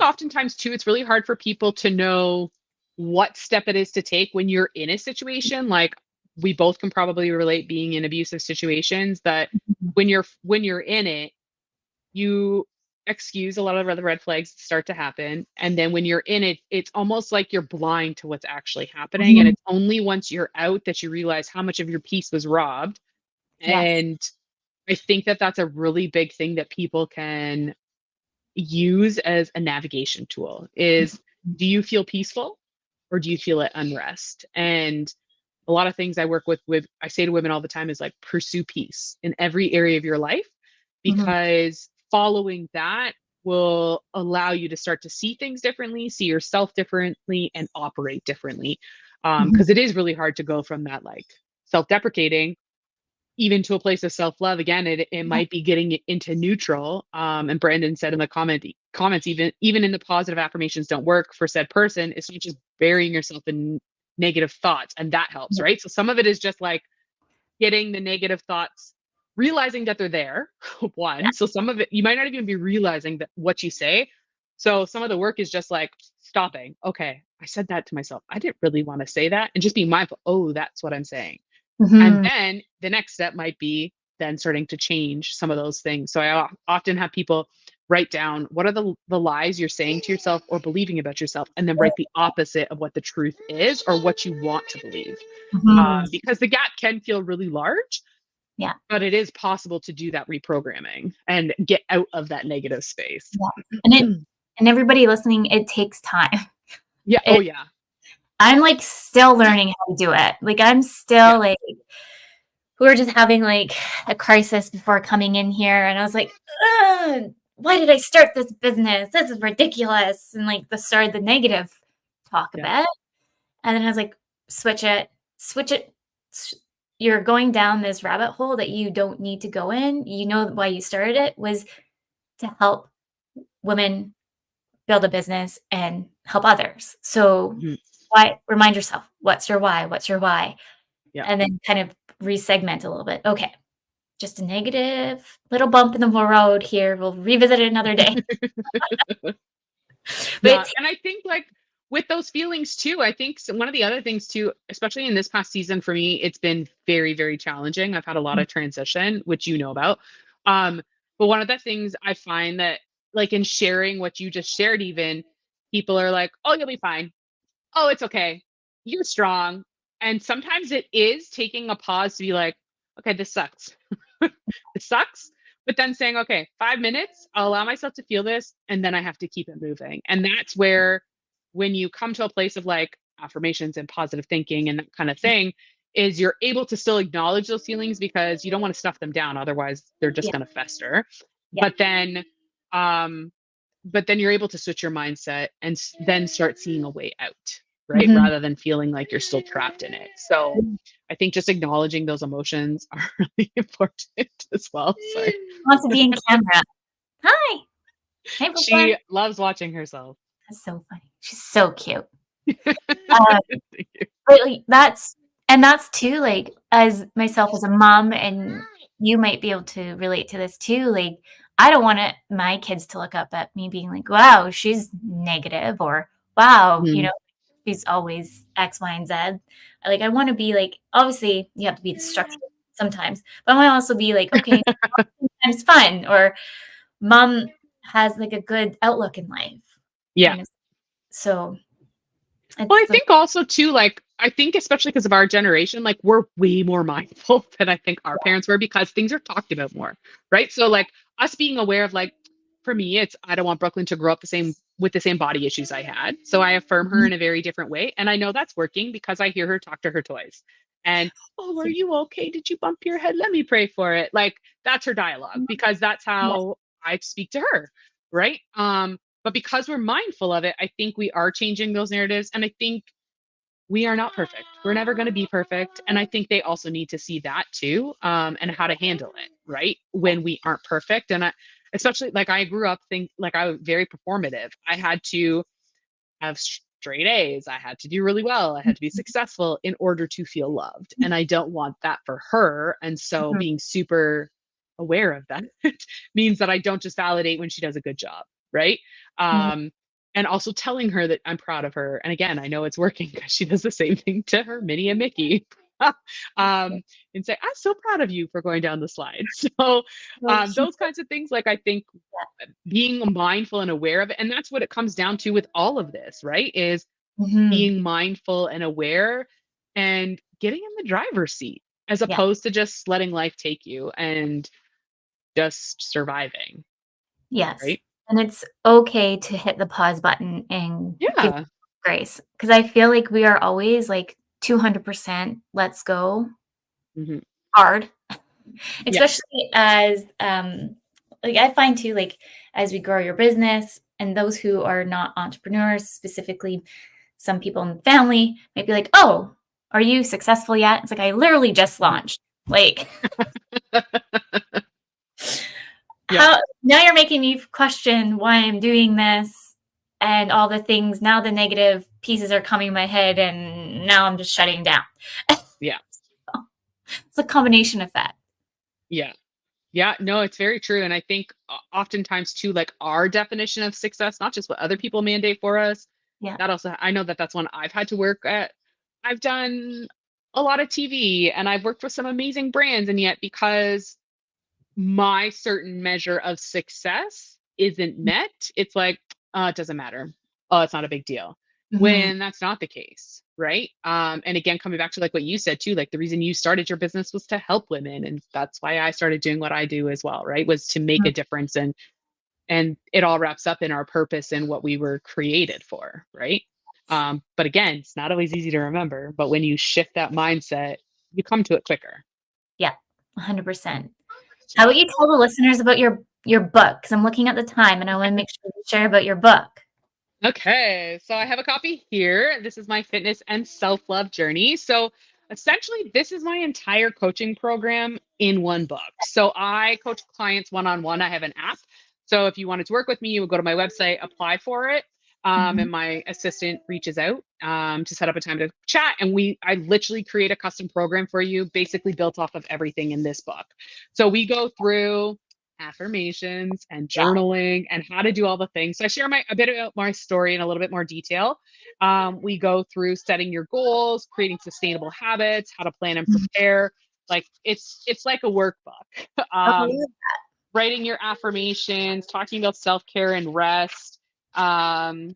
oftentimes too, it's really hard for people to know what step it is to take when you're in a situation. Like, we both can probably relate being in abusive situations, that when you're in it, you excuse a lot of the red flags that start to happen, and then when you're in it, it's almost like you're blind to what's actually happening, and Mhm. it's only once you're out that you realize how much of your peace was robbed. Yes. And I think that that's a really big thing that people can use as a navigation tool is, Mhm. do you feel peaceful or do you feel at unrest? And a lot of things I work with I say to women all the time is like, pursue peace in every area of your life, Mhm. because following that will allow you to start to see things differently, see yourself differently, and operate differently. Mhm. Because it is really hard to go from that like self-deprecating even to a place of self-love. Again, it Yeah. might be getting it into neutral. And Brandon said in the comments, even in the positive affirmations don't work for said person, it's not just burying yourself in negative thoughts, and that helps, Yeah. right? So some of it is just like getting the negative thoughts, realizing that they're there. Yeah. One, so some of it you might not even be realizing that what you say. So some of the work is just like stopping. Okay, I said that to myself, I didn't really want to say that, and just being mindful, oh, that's what I'm saying. And Mhm. then the next step might be then starting to change some of those things. So I often have people write down, what are the lies you're saying to yourself or believing about yourself, and then write the opposite of what the truth is or what you want to believe. Mhm. Because the gap can feel really large, Yeah. but it is possible to do that reprogramming and get out of that negative space. Yeah. And everybody listening, it takes time. Yeah. It Oh, yeah. I'm, like, still learning how to do it. Like, I'm Yeah. still, like we were just having, like, a crisis before coming in here, and I was like, "Ugh, why did I start this business? This is ridiculous," and, like, started the negative talk a Yeah. bit, and then I was like, "Switch it, switch it. S You're going down this rabbit hole that you don't need to go in. You know why you started it was to help women build a business and help others. So Mhm. why remind yourself, what's your why? What's your why? Yeah. And then kind of resegment a little bit. Okay, just a negative little bump in the road here. We'll revisit it another day. But Yeah, and I think like with those feelings too, I think one of the other things too, especially in this past season for me, it's been very, very challenging. I've had a lot of transition, which you know about. Um, but one of the things I find that like in sharing what you just shared, even people are like, "Oh, you'll be fine. Oh, it's okay. You're strong." And sometimes it is taking a pause to be like, "Okay, this sucks. It sucks." But then saying, "Okay, 5 minutes, I'll allow myself to feel this, and then I have to keep it moving." And that's where, when you come to a place of like affirmations and positive thinking and that kind of thing, is you're able to still acknowledge those feelings because you don't want to stuff them down. Otherwise, they're just yeah, going to fester. yeah. But then, um, but then you're able to switch your mindset and then start seeing a way out, right? Mhm. Rather than feeling like you're still trapped in it. So I think just acknowledging those emotions are really important as well. Sorry. Wants to be in camera. Hi. Hey, Brooklyn. She loves watching herself. That's so funny. She's so cute. Uh, but like, that's too, like, as myself as a mom, and you might be able to relate to this too. Like, I don't want my kids to look up at me being like, "Wow, she's negative," or "Wow, Mhm. she's always X, Y, and Z." Like, I want to be like, obviously, you have to be the structure sometimes, but I want to also be like, okay, sometimes fun, or mom has like a good outlook in life, Yeah. kind of. So Well, it's I the think also too, like, I think especially because of our generation, like we're way more mindful than I think our parents were because things are talked about more, right? So like us being aware of like, for me, it's I don't want Brooklyn to grow up the same with the same body issues I had. So I affirm her Mhm. in a very different way. And I know that's working because I hear her talk to her toys. And, "Oh, are Yeah. you okay? Did you bump your head? Let me pray for it." Like that's her dialogue because that's Yes. how I speak to her. Right. But because we're mindful of it, I think we are changing those narratives. And I think we are not perfect. We're never going to be perfect. And I think they also need to see that too, and how to handle it, right? When we aren't perfect. And especially like I grew up think like I was very performative. I had to have straight A's. I had to do really well. I had to be successful in order to feel loved. And I don't want that for her. And so Mhm. being super aware of that means that I don't just validate when she does a good job. Right. Mhm. Um, and also telling her that I'm proud of her. And again, I know it's working because she does the same thing to her Minnie and Mickey. And say, "I'm so proud of you for going down the slide." So So she those kinds of things, like I think being mindful and aware of it, and that's what it comes down to with all of this, right? Is Mhm. being mindful and aware and getting in the driver's seat as Yeah. opposed to just letting life take you and just surviving, Yes. right? And it's okay to hit the pause button and give Yeah. grace, because I feel like we are always like 200% let's go Mhm. hard, Yeah. especially as like I find too, like as we grow your business, and those who are not entrepreneurs, specifically some people in the family might be like, "Oh, are you successful yet?" It's like, I literally just Mhm. launched. Like, Yeah. how now you're making me question why I'm doing this, and all the things, now the negative pieces are coming in my head, and now I'm just shutting down. Yeah. It's a combination effect. Yeah. Yeah, no, it's very true. And I think oftentimes too, like our definition of success, not just what other people mandate for us, Yeah. that also, I know that that's one I've had to work at. I've done a lot of TV and I've worked with some amazing brands. And yet, because my certain measure of success isn't met, it's like, it doesn't matter. Oh, it's not a big deal. Mhm. When that's not the case, right? And again, coming back to like what you said too, like the reason you started your business was to help women, and that's why I started doing what I do as well, right? Was to make Mhm. a difference, and it all wraps up in our purpose and what we were created for, right? But again, it's not always easy to remember, but when you shift that mindset, you come to it quicker. Yeah, 100%. How about you tell the listeners about your book? Because I'm looking at the time, and I wanna make sure you share about your book. Okay, so I have a copy here. This is my fitness and self love journey. So essentially, this is my entire coaching program in one book. So I coach clients one on one. I have an app. So if you wanted to work with me, you would go to my website, apply for it. Mhm. And my assistant reaches out to set up a time to chat. And I literally create a custom program for you, basically built off of everything in this book. So we go through. affirmations and Yeah. journaling and how to do all the things. So I share a bit about my story in a little bit more detail. We go through setting your goals, creating sustainable habits, how to plan and Mhm. prepare. Like it's like a workbook. Oh, um, yeah. writing your affirmations, talking about self care and rest, um,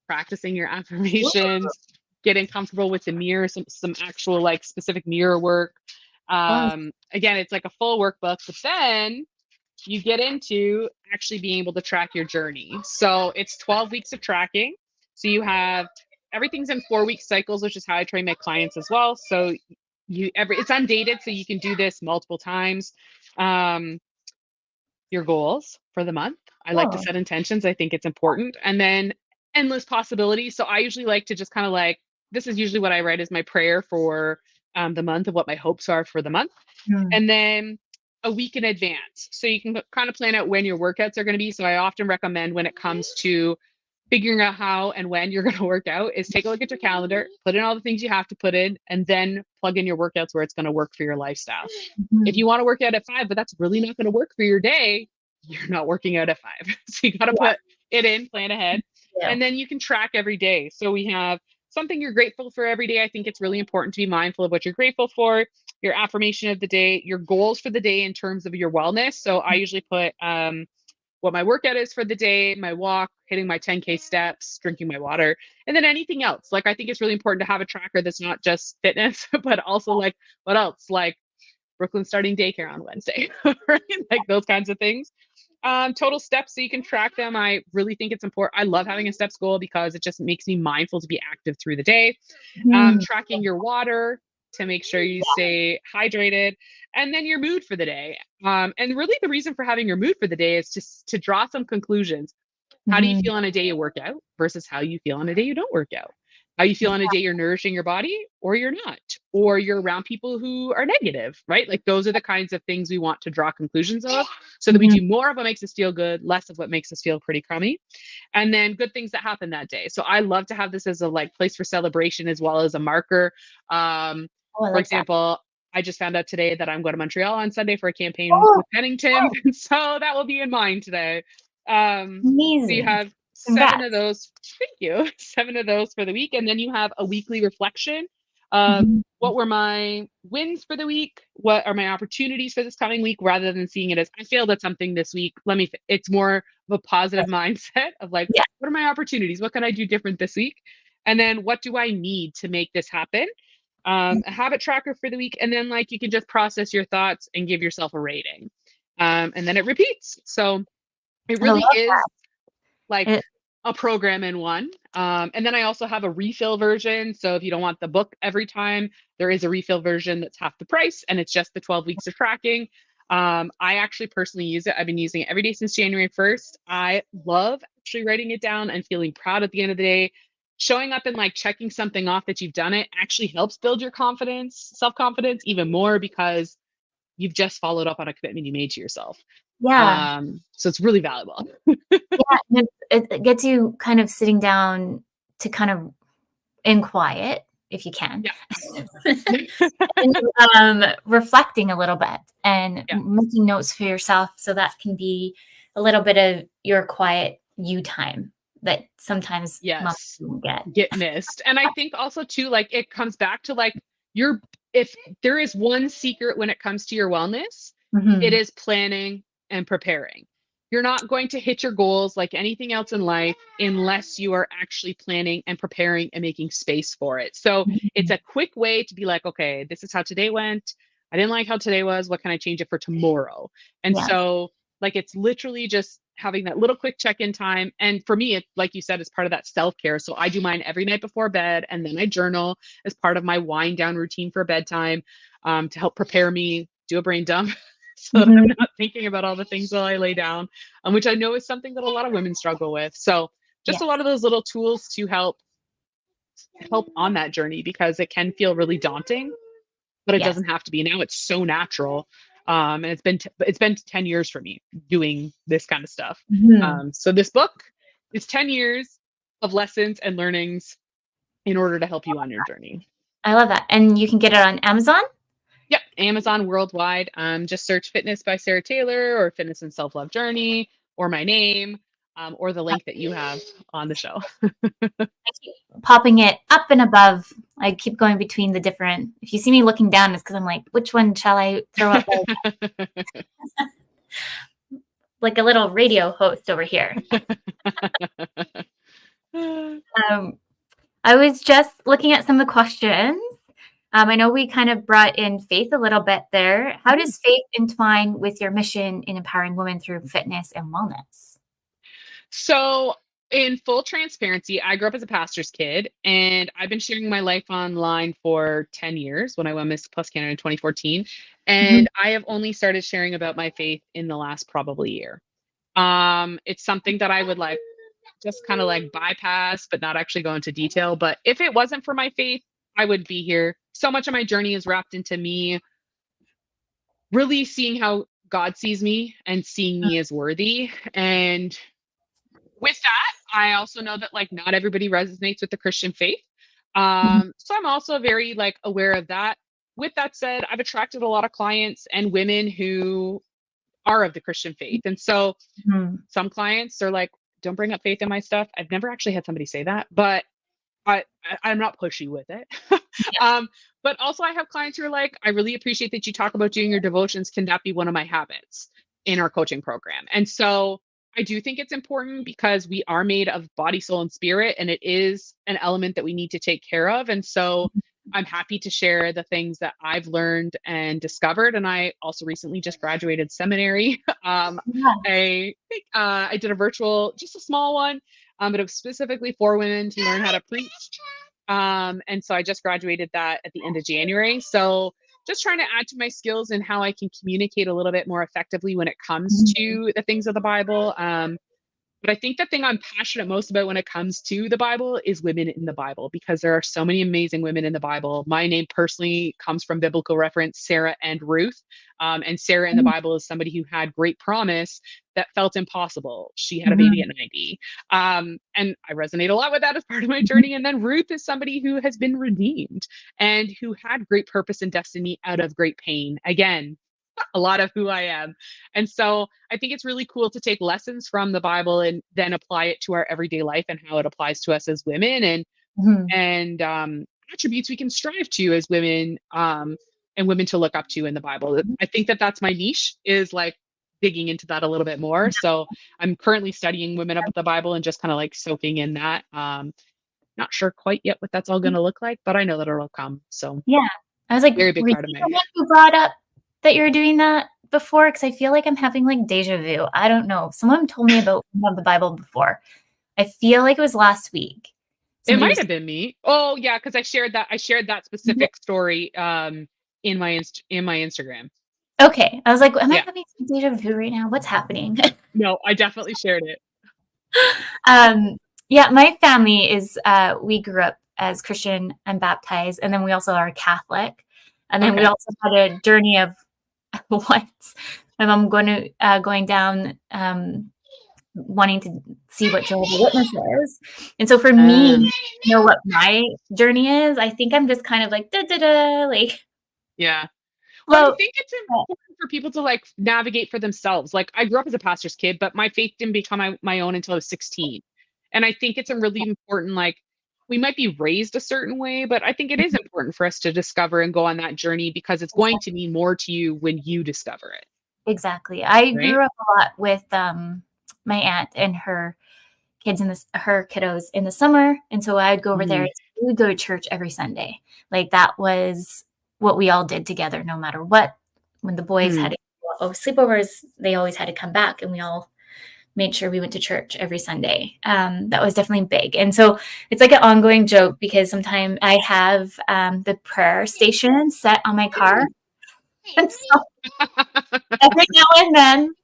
practicing your affirmations, getting comfortable with the mirror, some actual like specific mirror work. Oh, Again, it's like a full workbook, but then you get into actually being able to track your journey. So it's 12 weeks of tracking. So you have everything's in 4 week cycles, which is how I train my clients as well. So it's undated, so you can do this multiple times. Um, your goals for the month. I like to cool. set intentions. I think it's important. And then endless possibilities. So I usually like to just kind of like, this is usually what I write as my prayer for the month of what my hopes are for the month. Mm. And then a week in advance. So you can kind of plan out when your workouts are going to be. So I often recommend when it comes to figuring out how and when you're going to work out is take a look at your calendar, put in all the things you have to put in, and then plug in your workouts where it's going to work for your lifestyle. If Mhm. you want to work out at 5, but that's really not going to work for your day, you're not working out at 5. So you got to Yeah. put it in, plan ahead, Yeah. and then you can track every day. So we have something you're grateful for every day. I think it's really important to be mindful of what you're grateful for, your affirmation of the day, your goals for the day in terms of your wellness. So I usually put what my workout is for the day, my walk, hitting my 10K steps, drinking my water, and then anything else. Like I think it's really important to have a tracker that's not just fitness, but also like what else? Like Brooklyn starting daycare on Wednesday, right? Like those kinds of things. Total steps so you can track them. I really think it's important. I love having a steps goal because it just makes me mindful to be active through the day. Mhm. Tracking your water to make sure you stay hydrated, and then your mood for the day. And really, the reason for having your mood for the day is just to draw some conclusions. How do you Mhm. feel on a day you work out versus how you feel on a day you don't work out? How you feel on a day you're nourishing your body or you're not, or you're around people who are negative, right? Like those are the kinds of things we want to draw conclusions of so that we Mhm. do more of what makes us feel good, less of what makes us feel pretty crummy, and then good things that happen that day. So I love to have this as a like place for celebration as well as a marker. Um, Oh, I for like that. example, I just found out today that I'm going to Montreal on Sunday for a campaign Oh, with Pennington, oh, so that will be in mind today. So you amazing. have 7 of Congrats. those. Thank you. 7 of those for the week, and then you have a weekly reflection of Mhm. what were my wins for the week, what are my opportunities for this coming week, rather than seeing it as I failed at something this week. It's more of a positive mindset of like, Yeah. what are my opportunities? What can I do different this week? And then what do I need to make this happen? A habit tracker for the week, and then like you can just process your thoughts and give yourself a rating, and then it repeats. So it I love really is like it. a program in one. And then I also have a refill version. So if you don't want the book every time, there is a refill version that's half the price and it's just the 12 weeks of tracking. I actually personally use it. I've been using it every day since January 1st. I love actually writing it down and feeling proud at the end of the day. Showing up and like checking something off that you've done it actually helps build your confidence, self confidence even more because you've just followed up on a commitment you made to yourself. Yeah. So it's really valuable. Yeah, and it gets you kind of sitting down to kind of in quiet, if you can, Yeah. and, reflecting a little bit and Yeah. making notes for yourself so that can be a little bit of your quiet you time that sometimes moms Yes. don't get. Get missed. And I think also too, like it comes back to like your if there is one secret when it comes to your wellness, it Mhm. is planning and preparing. You're not going to hit your goals like anything else in life unless you are actually planning and preparing and making space for it. So it's Mhm. a quick way to be like, okay, this is how today went. I didn't like how today was. What can I change it for tomorrow? And Yes. so like it's literally just having that little quick check-in time. And for me, it's like you said, it's part of that self-care. So I do mine every night before bed, and then I journal as part of my wind down routine for bedtime, to help prepare me, do a brain dump. So that I'm Mhm. not thinking about all the things while I lay down, which I know is something that a lot of women struggle with. So just a lot Yes. of those little tools to help on that journey because it can feel really daunting, but it Yes. doesn't have to be. Now it's so natural. And it's been 10 years for me doing this kind of stuff. Mhm. So this book is 10 years of lessons and learnings in order to help you on your journey. I love that, and you can get it on Amazon? Yep, Amazon worldwide. Just search Fitness by Sarah Taylor or Fitness and Self Love Journey or my name, or the link that you have on the show. I keep popping it up and above. I keep going between the different. If you see me looking down, it's because I'm like, which one shall I throw up? Like a little radio host over here. Um, I was just looking at some of the questions. I know we kind of brought in faith a little bit there. How does faith entwine with your mission in empowering women through fitness and wellness? So, in full transparency, I grew up as a pastor's kid, and I've been sharing my life online for 10 years when I won Miss Plus Canada in 2014. Mhm. And I have only started sharing about my faith in the last probably year. It's something that I would like just kind of like bypass, but not actually go into detail. But if it wasn't for my faith, I would be here. So much of my journey is wrapped into me really seeing how God sees me and seeing me as worthy. And with that, I also know that like not everybody resonates with the Christian faith. Mhm. So I'm also very like aware of that. With that said, I've attracted a lot of clients and women who are of the Christian faith. And so Mhm. some clients are like, don't bring up faith in my stuff. I've never actually had somebody say that, but I'm not pushy with it. Yeah. um, but also I have clients who are like, I really appreciate that you talk about doing your devotions. Can that be one of my habits in our coaching program? And so I do think it's important because we are made of body, soul, and spirit, and it is an element that we need to take care of. And so I'm happy to share the things that I've learned and discovered. And I also recently just graduated seminary. Yeah. I did a virtual, just a small one, but it was specifically for women to learn how to preach. And so I just graduated that at the end of January. So just trying to add to my skills and how I can communicate a little bit more effectively when it comes Mhm. to the things of the Bible. But I think the thing I'm passionate most about when it comes to the Bible is women in the Bible, because there are so many amazing women in the Bible. My name personally comes from biblical reference, Sarah and Ruth. And Sarah in the Bible is somebody who had great promise that felt impossible. She had a baby Mhm. at 90. And I resonate a lot with that as part of my Mhm. journey. And then Ruth is somebody who has been redeemed and who had great purpose and destiny out of great pain. Again, a lot of who I am. And so I think it's really cool to take lessons from the Bible and then apply it to our everyday life and how it applies to us as women Mhm. and attributes we can strive to as women and women to look up to in the Bible. I think that that's my niche is like digging into that a little bit more. So I'm currently studying women of the Bible and just kind of like soaking in that. Not sure quite yet what that's all going to look like, but I know that it'll come. So Yeah. I was like, very big were you part of the my one who brought up that you were doing that before? Because I feel like I'm having like deja vu. I don't know. Someone told me about the Bible before. I feel like it was last week. It Somebody might was have been me. Oh yeah, because I shared that yeah. specific story in my Instagram. Okay. I was like, am I Yeah. having some deja vu right now? What's happening? No, I definitely shared it. um, yeah, my family is we grew up as Christian and baptized, and then we also are Catholic. And then we Okay. also had a journey of once my mom going down wanting to see what Jehovah's Witnesses. And so for me, Um, to know what my journey is, I think I'm just kind of like da da da like yeah. Well, I float. think it's important for people to like navigate for themselves. Like I grew up as a pastor's kid, but my faith didn't become my own until I was 16. And I think it's a really important, like, we might be raised a certain way, but I think it is important for us to discover and go on that journey because it's going to mean more to you when you discover it. Exactly. I Right. grew up a lot with my aunt and her her kiddos in the summer, and so I'd go over there. Mhm. We would go to church every Sunday. Like that was what we all did together, no matter what. When the boys had Mhm. to go sleepovers, they always had to come back, and we all made sure we went to church every Sunday. That was definitely big, and so it's like an ongoing joke because sometimes I have the prayer station set on my car, and so every now and then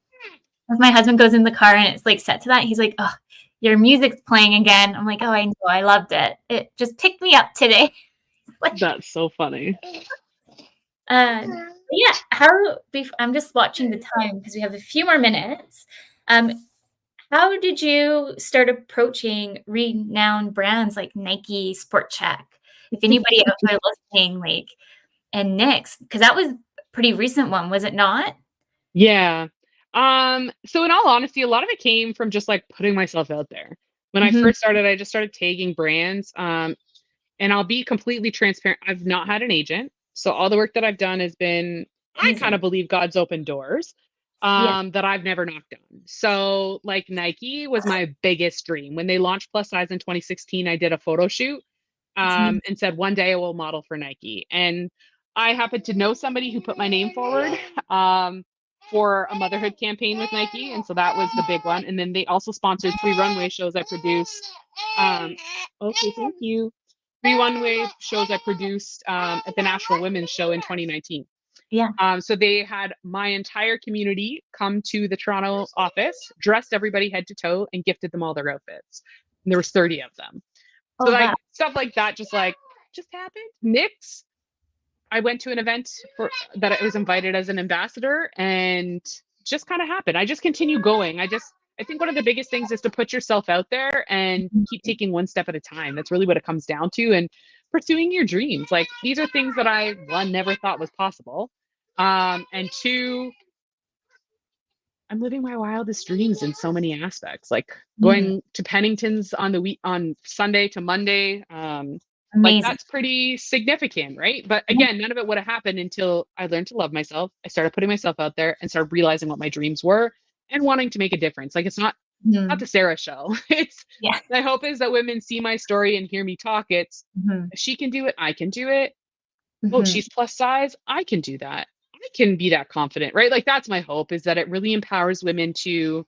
if my husband goes in the car and it's like set to that, he's like, "Oh, your music's playing again." I'm like, "Oh, I know, I loved it. It just picked me up today." Like, That's so funny. yeah. I'm just watching the time because we have a few more minutes. Um, how did you start approaching renowned brands like Nike, Sport Check? If anybody out there listening, like, and Nick's? Because that was a pretty recent one, was it not? Yeah. So in all honesty, a lot of it came from just like putting myself out there. When I Mhm. first started, I just started tagging brands. And I'll be completely transparent. I've not had an agent. So all the work that I've done has been, I kind Amazing. of believe God's open doors Yeah, that I've never knocked on. So like Nike was my biggest dream. When they launched plus size in 2016, I did a photo shoot it's amazing. and said one day I will model for Nike. And I happened to know somebody who put my name forward um, for a motherhood campaign with Nike, and so that was the big one. And then they also sponsored 3 runway shows I produced. Okay, thank you. 3 runway shows I produced at the National Women's Show in 2019. Yeah. So they had my entire community come to the Toronto office, dressed everybody head to toe, and gifted them all their outfits. And there was 30 of them. So Oh, like wow. stuff like that, just happened. Nick's, I went to an event for that I was invited as an ambassador, and just kind of happened. I just continue going. I think one of the biggest things is to put yourself out there and keep taking one step at a time. That's really what it comes down to, and pursuing your dreams. Like these are things that I, one, never thought was possible, and two, I'm living my wildest dreams in so many aspects. Like Mm, going to Pennington's on the week on Sunday to Monday. Like amazing. that's pretty significant, right? But Yeah. again, none of it would have happened until I learned to love myself. I started putting myself out there and started realizing what my dreams were and wanting to make a difference. Like it's not Mhm. the Sarah show. It's Yeah. my hope is that women see my story and hear me talk. It's Mhm. if she can do it, I can do it. Oh, Mhm. she's plus size, I can do that. I can be that confident, right? Like that's my hope is that it really empowers women to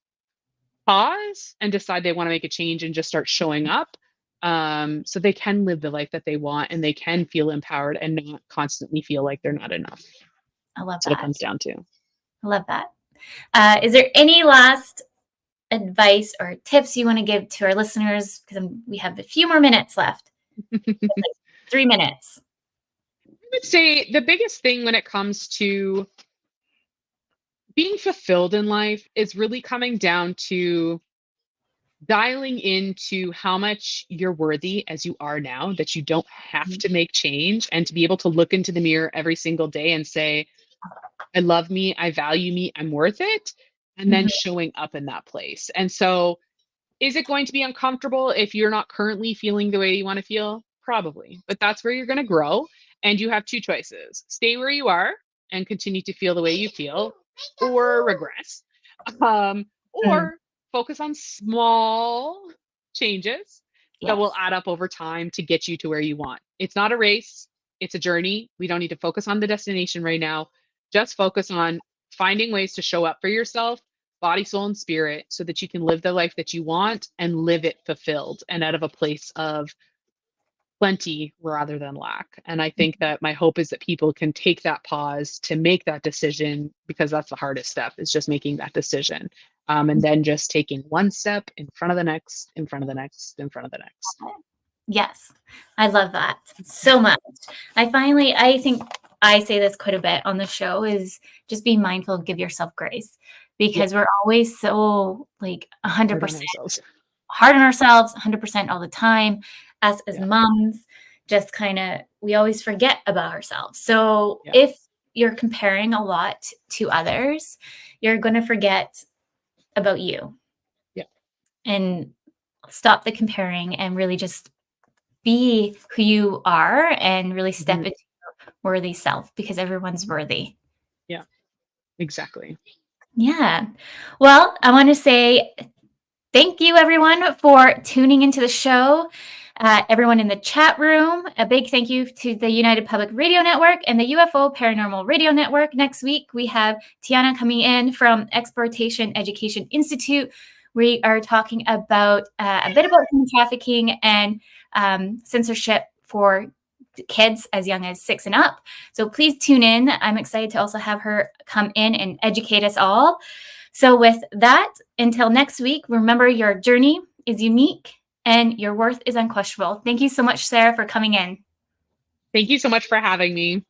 pause and decide they want to make a change and just start showing up so they can live the life that they want and they can feel empowered and not constantly feel like they're not enough. I love That's what it that. comes down to. I love that. Is there any last advice or tips you want to give to our listeners? Because we have a few more minutes left. I 3 minutes. would say the biggest thing when it comes to being fulfilled in life is really coming down to dialing into how much you're worthy as you are now, that you don't have Mhm. to make change, and to be able to look into the mirror every single day and say, I love me, I value me, I'm worth it. And then Mhm. showing up in that place. And so, is it going to be uncomfortable if you're not currently feeling the way you want to feel? Probably, but that's where you're going to grow. And you have two choices: stay where you are and continue to feel the way you feel, or regress, Mm. or focus on small changes that will Yes. add up over time to get you to where you want. It's not a race, it's a journey. We don't need to focus on the destination right now. Just focus on finding ways to show up for yourself, body, soul, and spirit, so that you can live the life that you want and live it fulfilled and out of a place of plenty rather than lack. And I think that my hope is that people can take that pause to make that decision, because that's the hardest step, is just making that decision. And then just taking one step in front of the next, in front of the next, in front of the next. Yes. I love that so much. I think I say this quite a bit on the show is just be mindful, give yourself grace Yeah, because we're always so like hard on 100% ourselves. hard on ourselves 100% all the time. Us as Yeah, moms, just kind of, we always forget about ourselves. So yeah, if you're comparing a lot to others, you're going to forget about you yeah. and stop the comparing and really just be who you are and really step Mhm. into your worthy self because everyone's worthy. Yeah, exactly. Yeah. Well, I want to say thank you, everyone, for tuning into the show. Everyone in the chat room, a big thank you to the United Public Radio Network and the UFO Paranormal Radio Network. Next week, we have Tiana coming in from Exploitation Education Institute. We are talking about a bit about human trafficking and censorship for kids as young as 6 and up. So please tune in. I'm excited to also have her come in and educate us all. So, with that, until next week, remember your journey is unique and your worth is unquestionable. Thank you so much, Sarah, for coming in. Thank you so much for having me.